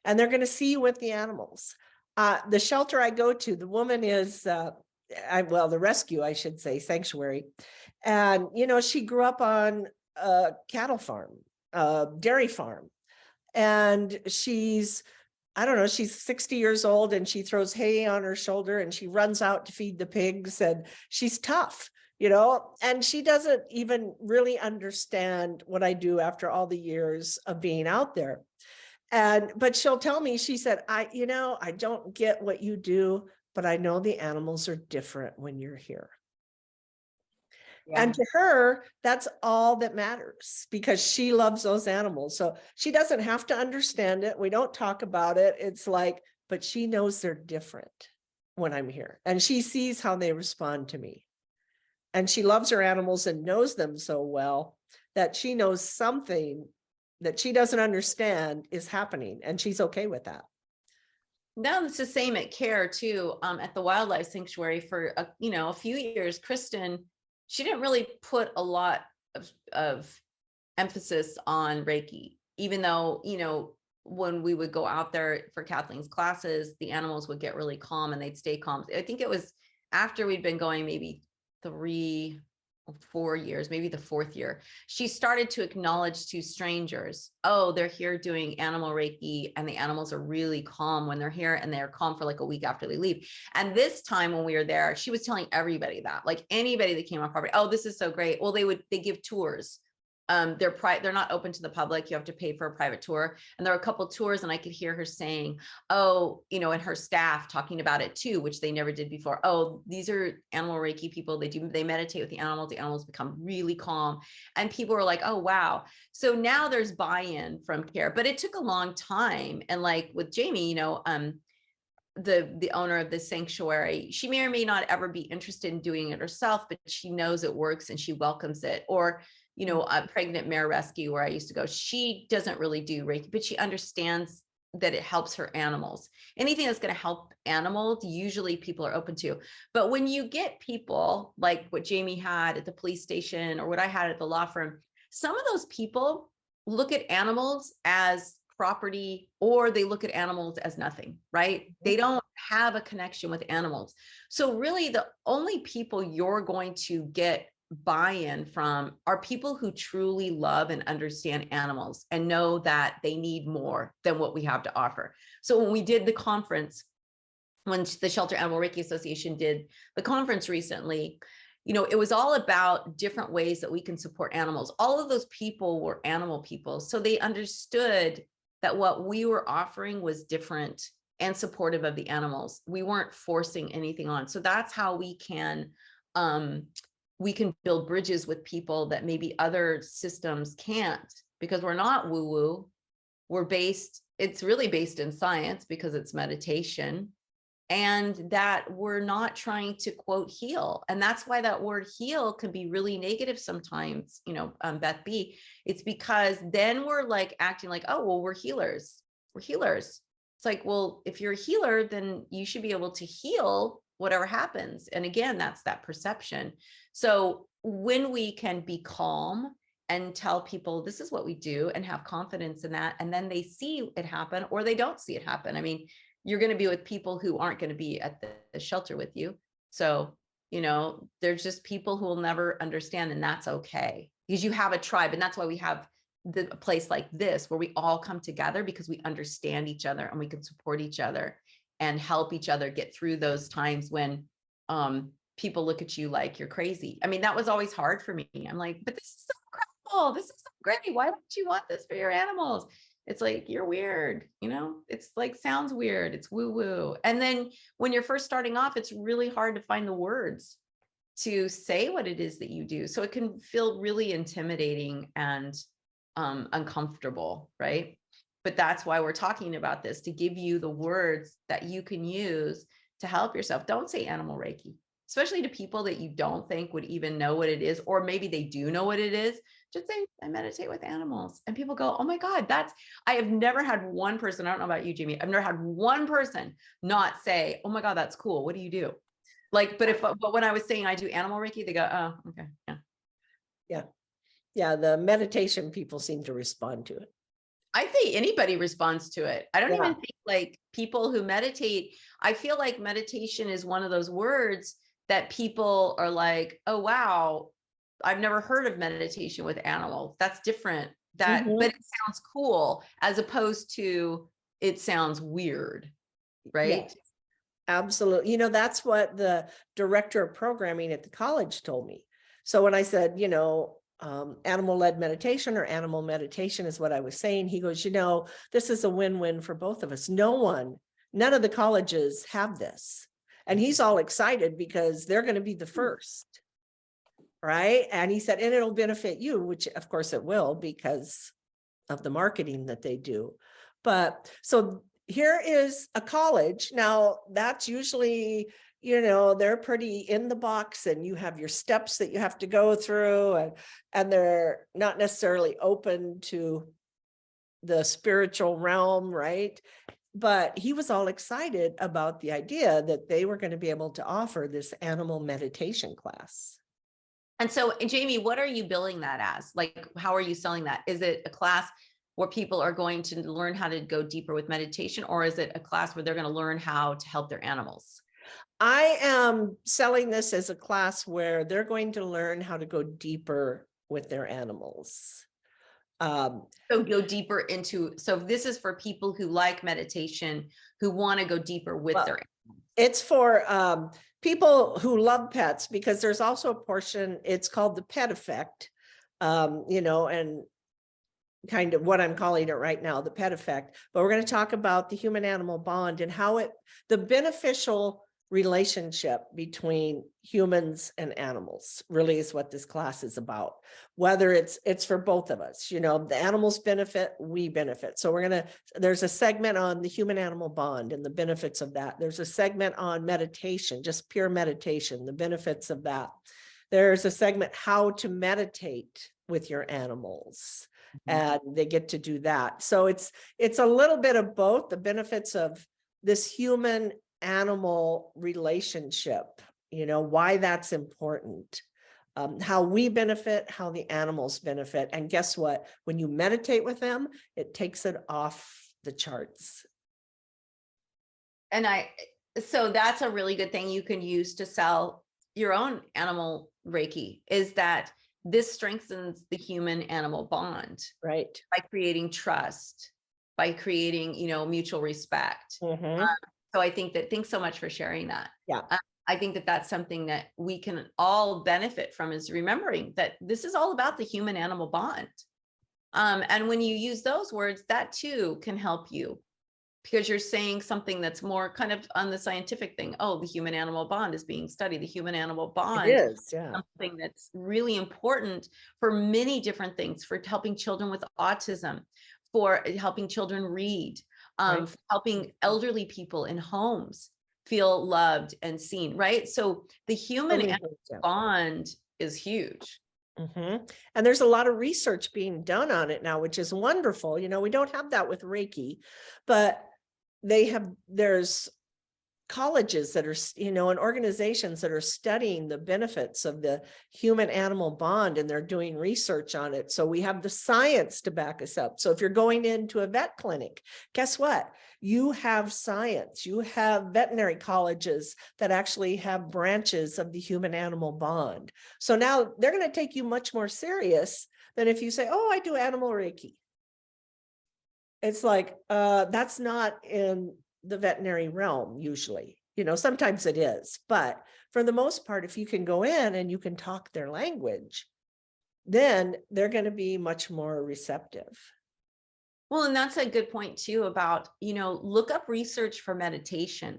[SPEAKER 2] And they're going to see you with the animals. The shelter I go to, the woman is, the rescue, I should say, sanctuary. And, she grew up on a cattle farm, a dairy farm. And she's 60 years old, and she throws hay on her shoulder and she runs out to feed the pigs, and she's tough, and she doesn't even really understand what I do after all the years of being out there. But she'll tell me, she said, I don't get what you do, but I know the animals are different when you're here. Yeah. And to her, that's all that matters, because she loves those animals. So she doesn't have to understand it. We don't talk about it. It's like, but she knows they're different when I'm here, and she sees how they respond to me. And she loves her animals and knows them so well that she knows something that she doesn't understand is happening, and she's okay with that.
[SPEAKER 1] No, it's the same at CARE too. At the wildlife sanctuary for a few years, Kristen, she didn't really put a lot of emphasis on Reiki, even though, when we would go out there for Kathleen's classes, the animals would get really calm and they'd stay calm. I think it was after we'd been going maybe 3 or 4 years, maybe the 4th year, she started to acknowledge to strangers, oh, they're here doing animal Reiki, and the animals are really calm when they're here, and they're calm for like a week after they leave. And this time when we were there, she was telling everybody that, like anybody that came on property, oh, this is so great. Well, they give tours. They're not open to the public. You have to pay for a private tour. And there were a couple tours, and I could hear her saying, oh, and her staff talking about it too, which they never did before. Oh, these are animal Reiki people. They meditate with the animals become really calm. And people were like, oh, wow. So now there's buy-in from CARE, but it took a long time. And like with Jamie, the owner of the sanctuary, she may or may not ever be interested in doing it herself, but she knows it works and she welcomes it. Or a pregnant mare rescue where I used to go, she doesn't really do Reiki, but she understands that it helps her animals. Anything that's going to help animals, usually people are open to. But when you get people like what Jamie had at the police station or what I had at the law firm, some of those people look at animals as property, or they look at animals as nothing, right? They don't have a connection with animals. So really the only people you're going to get buy-in from are people who truly love and understand animals and know that they need more than what we have to offer. So when we did the conference, when the Shelter Animal Reiki Association did the conference recently, it was all about different ways that we can support animals. All of those people were animal people. So they understood that what we were offering was different and supportive of the animals. We weren't forcing anything on. So that's how we can build bridges with people that maybe other systems can't, because we're not woo-woo. It's really based in science because it's meditation, and that we're not trying to quote heal. And that's why that word heal can be really negative sometimes, Beth B. It's because then we're like acting like, oh, well, we're healers. We're healers. It's like, well, if you're a healer, then you should be able to heal whatever happens. And again, that's that perception. So when we can be calm and tell people this is what we do and have confidence in that, and then they see it happen or they don't see it happen. I mean, you're going to be with people who aren't going to be at the shelter with you. So, there's just people who will never understand, and that's okay, because you have a tribe. And that's why we have a place like this where we all come together, because we understand each other and we can support each other and help each other get through those times when people look at you like you're crazy. I mean, that was always hard for me. I'm like, but this is so incredible. This is so great. Why wouldn't you want this for your animals? It's like, you're weird, it's like, sounds weird. It's woo woo. And then when you're first starting off, it's really hard to find the words to say what it is that you do. So it can feel really intimidating and uncomfortable, right? But that's why we're talking about this, to give you the words that you can use to help yourself. Don't say animal Reiki, especially to people that you don't think would even know what it is, or maybe they do know what it is. Just say, I meditate with animals. And people go, oh my God, I have never had one person, I don't know about you, Jamie, I've never had one person not say, oh my God, that's cool. What do you do? Like, but when I was saying I do animal Reiki, they go, oh, okay. Yeah.
[SPEAKER 2] Yeah, the meditation people seem to respond to it.
[SPEAKER 1] I think anybody responds to it. I don't
[SPEAKER 2] Yeah.
[SPEAKER 1] even think like people who meditate, I feel like meditation is one of those words that people are like, oh, wow, I've never heard of meditation with animals. That's different. But it sounds cool as opposed to it sounds weird, right?
[SPEAKER 2] Yes, absolutely. That's what the director of programming at the college told me. So when I said, animal-led meditation or animal meditation is what I was saying, he goes, this is a win-win for both of us. None of the colleges have this. And he's all excited because they're going to be the first. Right. And he said, and it'll benefit you, which of course it will because of the marketing that they do. But so here is a college. Now that's usually, they're pretty in the box and you have your steps that you have to go through and they're not necessarily open to the spiritual realm. Right. But he was all excited about the idea that they were going to be able to offer this animal meditation class.
[SPEAKER 1] And so, Jamie, what are you billing that as? Like, how are you selling that? Is it a class where people are going to learn how to go deeper with meditation, or is it a class where they're going to learn how to help their animals?
[SPEAKER 2] I am selling this as a class where they're going to learn how to go deeper with their animals.
[SPEAKER 1] So go deeper into, so this is for people who like meditation, who want to go deeper with their animals.
[SPEAKER 2] It's for people who love pets, because there's also a portion, it's called the pet effect, and kind of what I'm calling it right now, the pet effect. But we're going to talk about the human animal bond and how the beneficial relationship between humans and animals really is what this class is about. Whether it's for both of us, the animals benefit, we benefit. So there's a segment on the human animal bond and the benefits of that. There's a segment on meditation, just pure meditation, the benefits of that. There's a segment how to meditate with your animals, and they get to do that. So it's a little bit of both, the benefits of this human animal relationship, why that's important, how we benefit, how the animals benefit. And guess what? When you meditate with them, it takes it off the charts.
[SPEAKER 1] And so that's a really good thing you can use to sell your own animal Reiki, is that this strengthens the human animal bond,
[SPEAKER 2] right?
[SPEAKER 1] By creating trust, by creating, mutual respect. So I think that, thanks so much for sharing that.
[SPEAKER 2] Yeah.
[SPEAKER 1] I think that that's something that we can all benefit from, is remembering that this is all about the human animal bond. And when you use those words, that too can help you, because you're saying something that's more kind of on the scientific thing. Oh, the human animal bond is being studied. The human animal bond
[SPEAKER 2] is
[SPEAKER 1] something that's really important for many different things, for helping children with autism, for helping children read, for helping elderly people in homes feel loved and seen, right? So the human animal bond is huge.
[SPEAKER 2] And there's a lot of research being done on it now, which is wonderful. We don't have that with Reiki, but there's colleges that are, and organizations that are studying the benefits of the human animal bond, and they're doing research on it. So we have the science to back us up. So if you're going into a vet clinic, guess what? You have science, you have veterinary colleges that actually have branches of the human animal bond. So now they're going to take you much more serious than if you say, oh, I do animal Reiki. It's like, that's not in the veterinary realm usually. Sometimes it is, but for the most part, if you can go in and you can talk their language, then they're going to be much more receptive.
[SPEAKER 1] Well, and that's a good point too about, look up research for meditation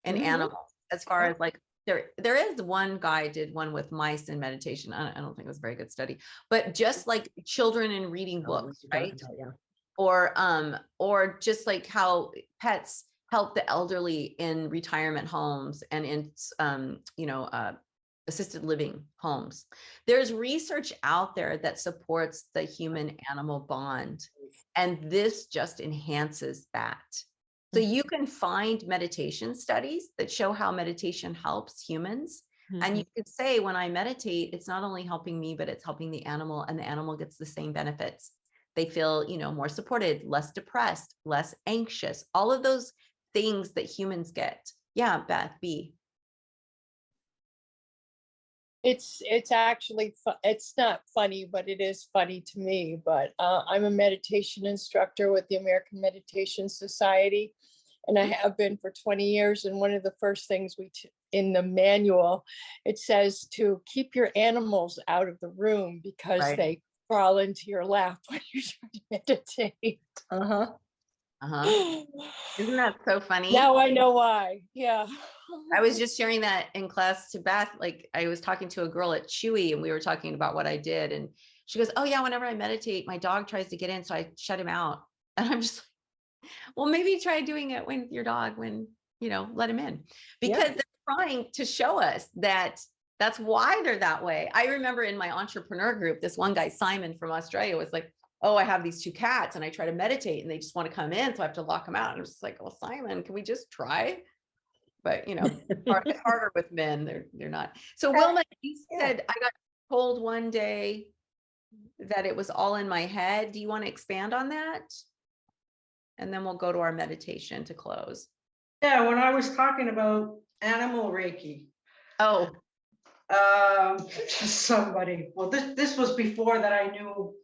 [SPEAKER 1] and animals, as far as like There is one guy did one with mice in meditation. I don't think it was a very good study, but just like children in reading books, right? Or just like how pets help the elderly in retirement homes and in assisted living homes. There's research out there that supports the human animal bond, and this just enhances that. So you can find meditation studies that show how meditation helps humans. And you could say, when I meditate, it's not only helping me, but it's helping the animal, and the animal gets the same benefits. They feel, more supported, less depressed, less anxious, all of those things that humans get. Yeah, Beth, B.
[SPEAKER 3] It's actually, it's not funny, but it is funny to me. But I'm a meditation instructor with the American Meditation Society, and I have been for 20 years. And one of the first things in the manual, it says to keep your animals out of the room because they crawl into your lap when you try to meditate.
[SPEAKER 1] Isn't that so funny?
[SPEAKER 3] Now I know why. Yeah.
[SPEAKER 1] I was just sharing that in class to Beth. Like, I was talking to a girl at Chewy, and we were talking about what I did. And she goes, oh yeah, whenever I meditate, my dog tries to get in, so I shut him out. And I'm just like, well, maybe try doing it with your dog when, let him in, because they're trying to show us that that's why they're that way. I remember in my entrepreneur group, this one guy, Simon from Australia, was like, oh, I have these 2 cats and I try to meditate and they just want to come in, so I have to lock them out. And I'm just like, well, Simon, can we just try? But it's harder with men. They're not. So Wilma, you said I got told one day that it was all in my head. Do you want to expand on that? And then we'll go to our meditation to close.
[SPEAKER 10] Yeah, when I was talking about Animal Reiki.
[SPEAKER 1] Oh.
[SPEAKER 10] Somebody, well, this was before that I knew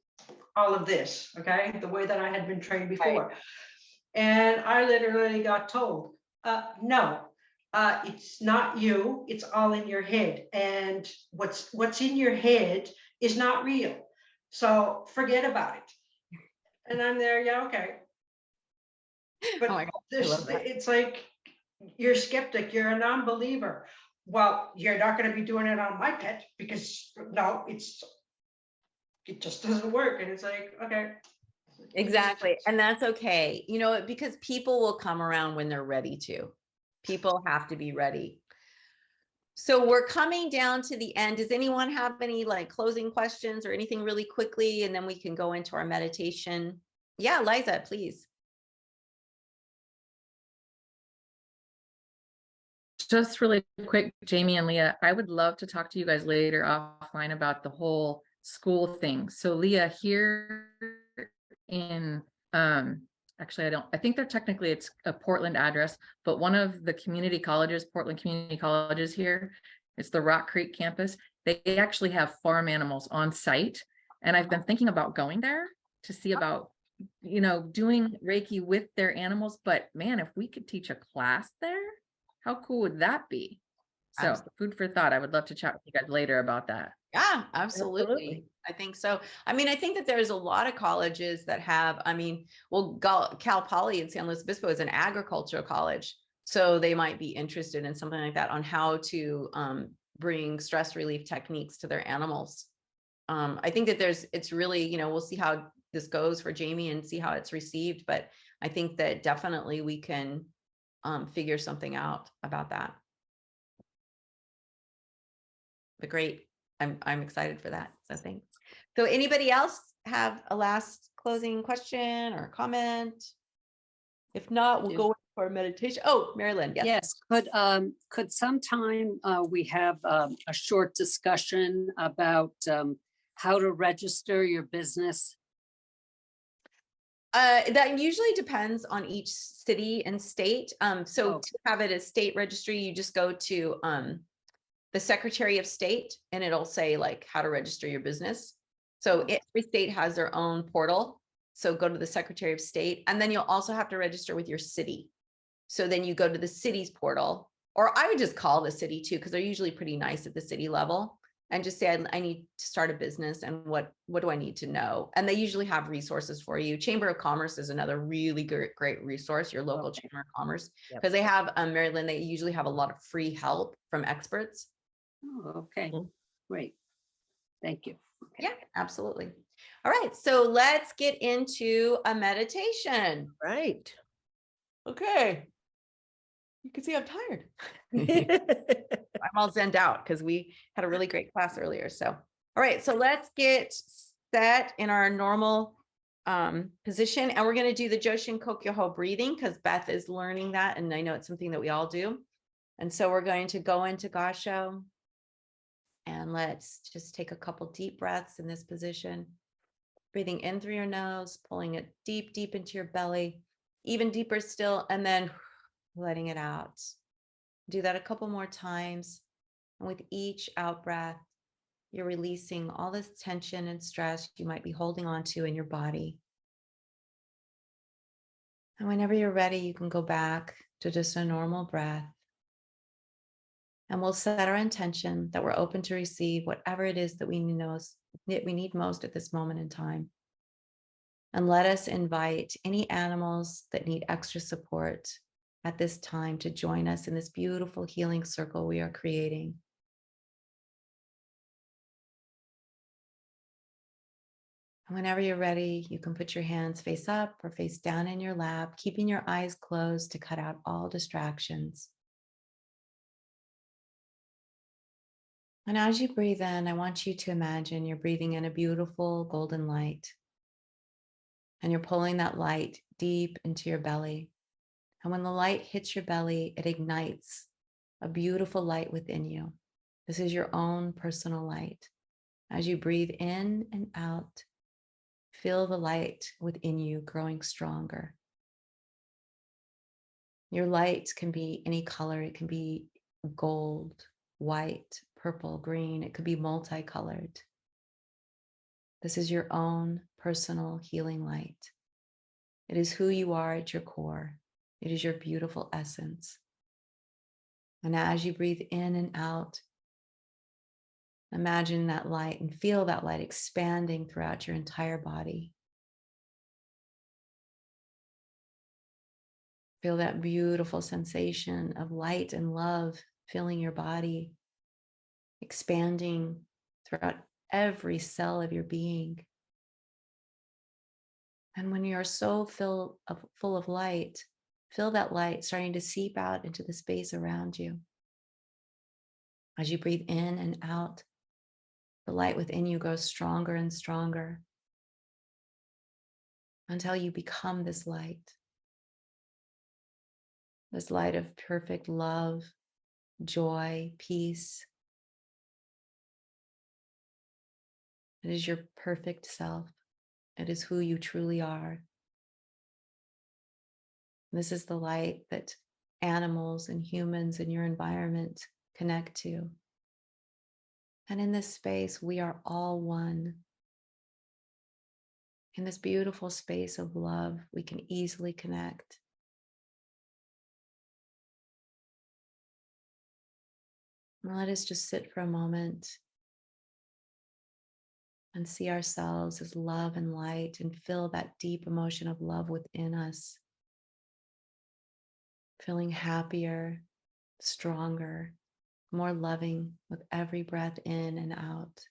[SPEAKER 10] all of this, okay? The way that I had been trained before. And I literally got told, no, it's not you, it's all in your head. And what's in your head is not real. So forget about it. And I'm there, yeah, okay. But it's like, you're a skeptic, you're a non-believer. Well, you're not going to be doing it on my pet because no, it just doesn't work. And it's like, okay.
[SPEAKER 1] Exactly. And that's okay. Because people will come around when they're ready to. People have to be ready. So we're coming down to the end. Does anyone have any closing questions or anything really quickly? And then we can go into our meditation. Yeah, Liza, please.
[SPEAKER 5] Just really quick, Jamie and Leah, I would love to talk to you guys later offline about the whole school thing. So Leah, here in, actually, I think it's a Portland address, but one of the community colleges, Portland community colleges here, it's the Rock Creek campus. They actually have farm animals on site. And I've been thinking about going there to see about, doing Reiki with their animals. But man, if we could teach a class there, how cool would that be? So food for thought. I would love to chat with you guys later about that.
[SPEAKER 1] Yeah, absolutely. I think so. I think that there's a lot of colleges that have, Cal Poly in San Luis Obispo is an agricultural college. So they might be interested in something like that on how to bring stress relief techniques to their animals. I think that it's really, we'll see how this goes for Jamie and see how it's received. But I think that definitely we can figure something out about that. But great. I'm excited for that. So thanks. So anybody else have a last closing question or comment? If not, we'll go for our meditation. Oh, Marilyn. Yes.
[SPEAKER 9] Could sometime we have a short discussion about how to register your business?
[SPEAKER 1] That usually depends on each city and state. To have it as state registry, you just go to the Secretary of State and it'll say how to register your business. So every state has their own portal. So go to the Secretary of State, and then you'll also have to register with your city. So then you go to the city's portal, or I would just call the city too, because they're usually pretty nice at the city level. and just say, I need to start a business, and what do I need to know? And they usually have resources for you. Chamber of Commerce is another really great resource, your local Chamber of Commerce,
[SPEAKER 9] Yep.
[SPEAKER 1] because they have, Maryland, they usually have a lot of free help from experts.
[SPEAKER 9] Oh, okay, great. Thank you. Okay.
[SPEAKER 1] Yeah, absolutely. All right, so let's get into a meditation.
[SPEAKER 2] Right.
[SPEAKER 1] Okay. You can see I'm tired. I'm all zenned out because we had a really great class earlier. So, all right, so let's get set in our normal position, and we're going to do the Joshin Kokyoho breathing because Beth is learning that, and I know it's something that we all do. And so we're going to go into Gasho, and let's just take a couple deep breaths in this position. Breathing in through your nose, pulling it deep, deep into your belly, even deeper still, and then letting it out. Do that a couple more times. And with each out breath, you're releasing all this tension and stress you might be holding on to in your body. And whenever you're ready, you can go back to just a normal breath. And we'll set our intention that we're open to receive whatever it is that we need most at this moment in time. And let us invite any animals that need extra support at this time to join us in this beautiful healing circle we are creating. And whenever you're ready, you can put your hands face up or face down in your lap, keeping your eyes closed to cut out all distractions. And as you breathe in, I want you to imagine you're breathing in a beautiful golden light. And you're pulling that light deep into your belly. And when the light hits your belly, it ignites a beautiful light within you. This is your own personal light. As you breathe in and out, feel the light within you growing stronger. Your light can be any color. It can be gold, white, purple, green. It could be multicolored. This is your own personal healing light. It is who you are at your core. It is your beautiful essence. And as you breathe in and out, imagine that light and feel that light expanding throughout your entire body. Feel that beautiful sensation of light and love filling your body, expanding throughout every cell of your being. And when you are so full of light, feel that light starting to seep out into the space around you. As you breathe in and out, the light within you grows stronger and stronger until you become this light of perfect love, joy, peace. It is your perfect self. It is who you truly are. This is the light that animals and humans in your environment connect to. And in this space, we are all one. In this beautiful space of love, we can easily connect. And let us just sit for a moment and see ourselves as love and light and feel that deep emotion of love within us. Feeling happier, stronger, more loving with every breath in and out.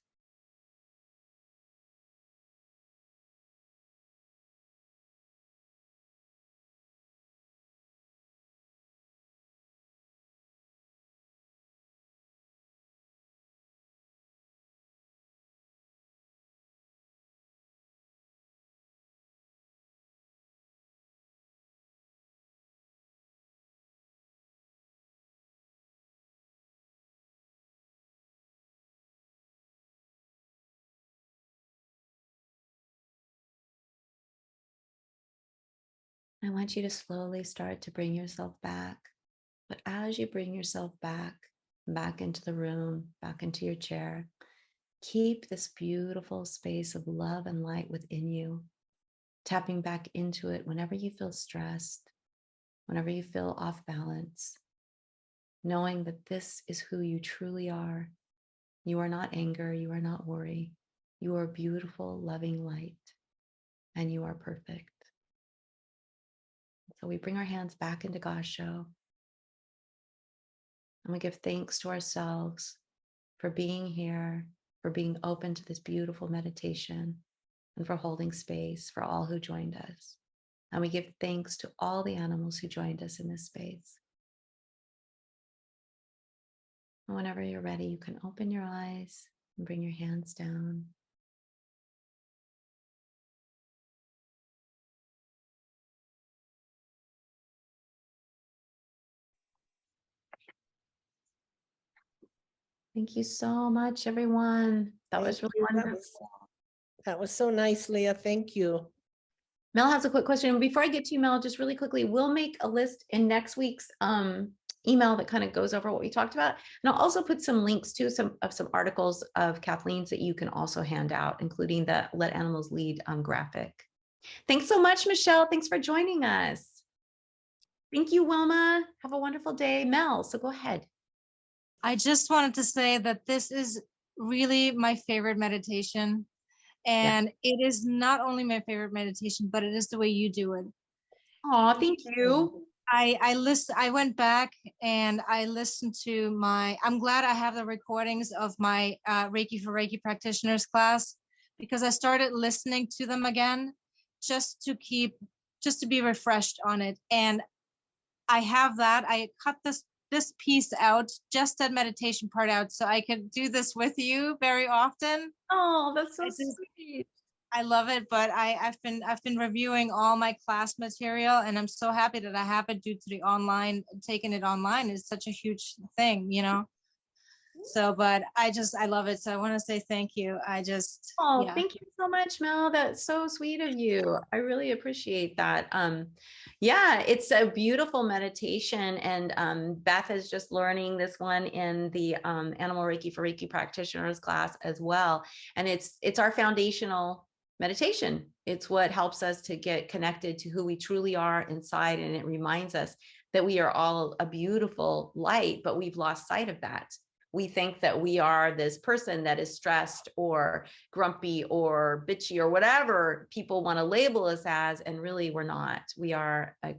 [SPEAKER 1] I want you to slowly start to bring yourself back. But as you bring yourself back into the room, back into your chair, keep this beautiful space of love and light within you, tapping back into it whenever you feel stressed, whenever you feel off balance, knowing that this is who you truly are. You are not anger. You are not worry. You are beautiful, loving light, and you are perfect. So we bring our hands back into Gasho, and we give thanks to ourselves for being here, for being open to this beautiful meditation, and for holding space for all who joined us. And we give thanks to all the animals who joined us in this space. And whenever you're ready, you can open your eyes and bring your hands down. Thank you so much, everyone. That was really wonderful.
[SPEAKER 2] That was so nice, Leah. Thank you.
[SPEAKER 1] Mel has a quick question. Before I get to you, Mel, just really quickly, we'll make a list in next week's email that kind of goes over what we talked about. And I'll also put some links to some articles of Kathleen's that you can also hand out, including the Let Animals Lead graphic. Thanks so much, Michelle. Thanks for joining us. Thank you, Wilma. Have a wonderful day. Mel, so go ahead.
[SPEAKER 11] I just wanted to say that this is really my favorite meditation. And it is not only my favorite meditation, but it is the way you do it.
[SPEAKER 1] Oh, thank you.
[SPEAKER 11] I went back and I listened to I'm glad I have the recordings of my Reiki for Reiki practitioners class, because I started listening to them again just to be refreshed on it. And I have that. I cut this piece out, just that meditation part out, so I could do this with you very often.
[SPEAKER 1] Oh, that's so sweet.
[SPEAKER 11] I love it, but I've been reviewing all my class material, and I'm so happy that I have it due to the taking it online is such a huge thing, you know. So, but I love it. So I want to say thank you.
[SPEAKER 1] Thank you so much, Mel. That's so sweet of you. I really appreciate that. Yeah, it's a beautiful meditation. And Beth is just learning this one in the Animal Reiki for Reiki practitioners class as well. And it's our foundational meditation. It's what helps us to get connected to who we truly are inside. And it reminds us that we are all a beautiful light, but we've lost sight of that. We think that we are this person that is stressed or grumpy or bitchy or whatever people want to label us as. And really, we're not. We are a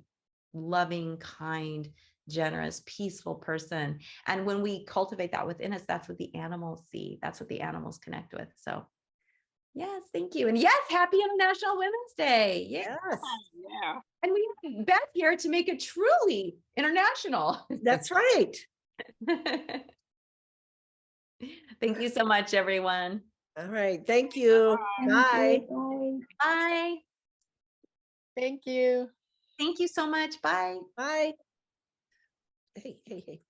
[SPEAKER 1] loving, kind, generous, peaceful person. And when we cultivate that within us, that's what the animals see. That's what the animals connect with. So yes, thank you. And yes, happy International Women's Day. Yes.
[SPEAKER 8] Yeah.
[SPEAKER 1] And we have Beth here to make it truly international.
[SPEAKER 2] That's right.
[SPEAKER 1] Thank you so much, everyone.
[SPEAKER 2] All right. Thank you. Bye.
[SPEAKER 1] Bye.
[SPEAKER 3] Thank you.
[SPEAKER 1] Thank you so much. Bye.
[SPEAKER 2] Bye. Hey.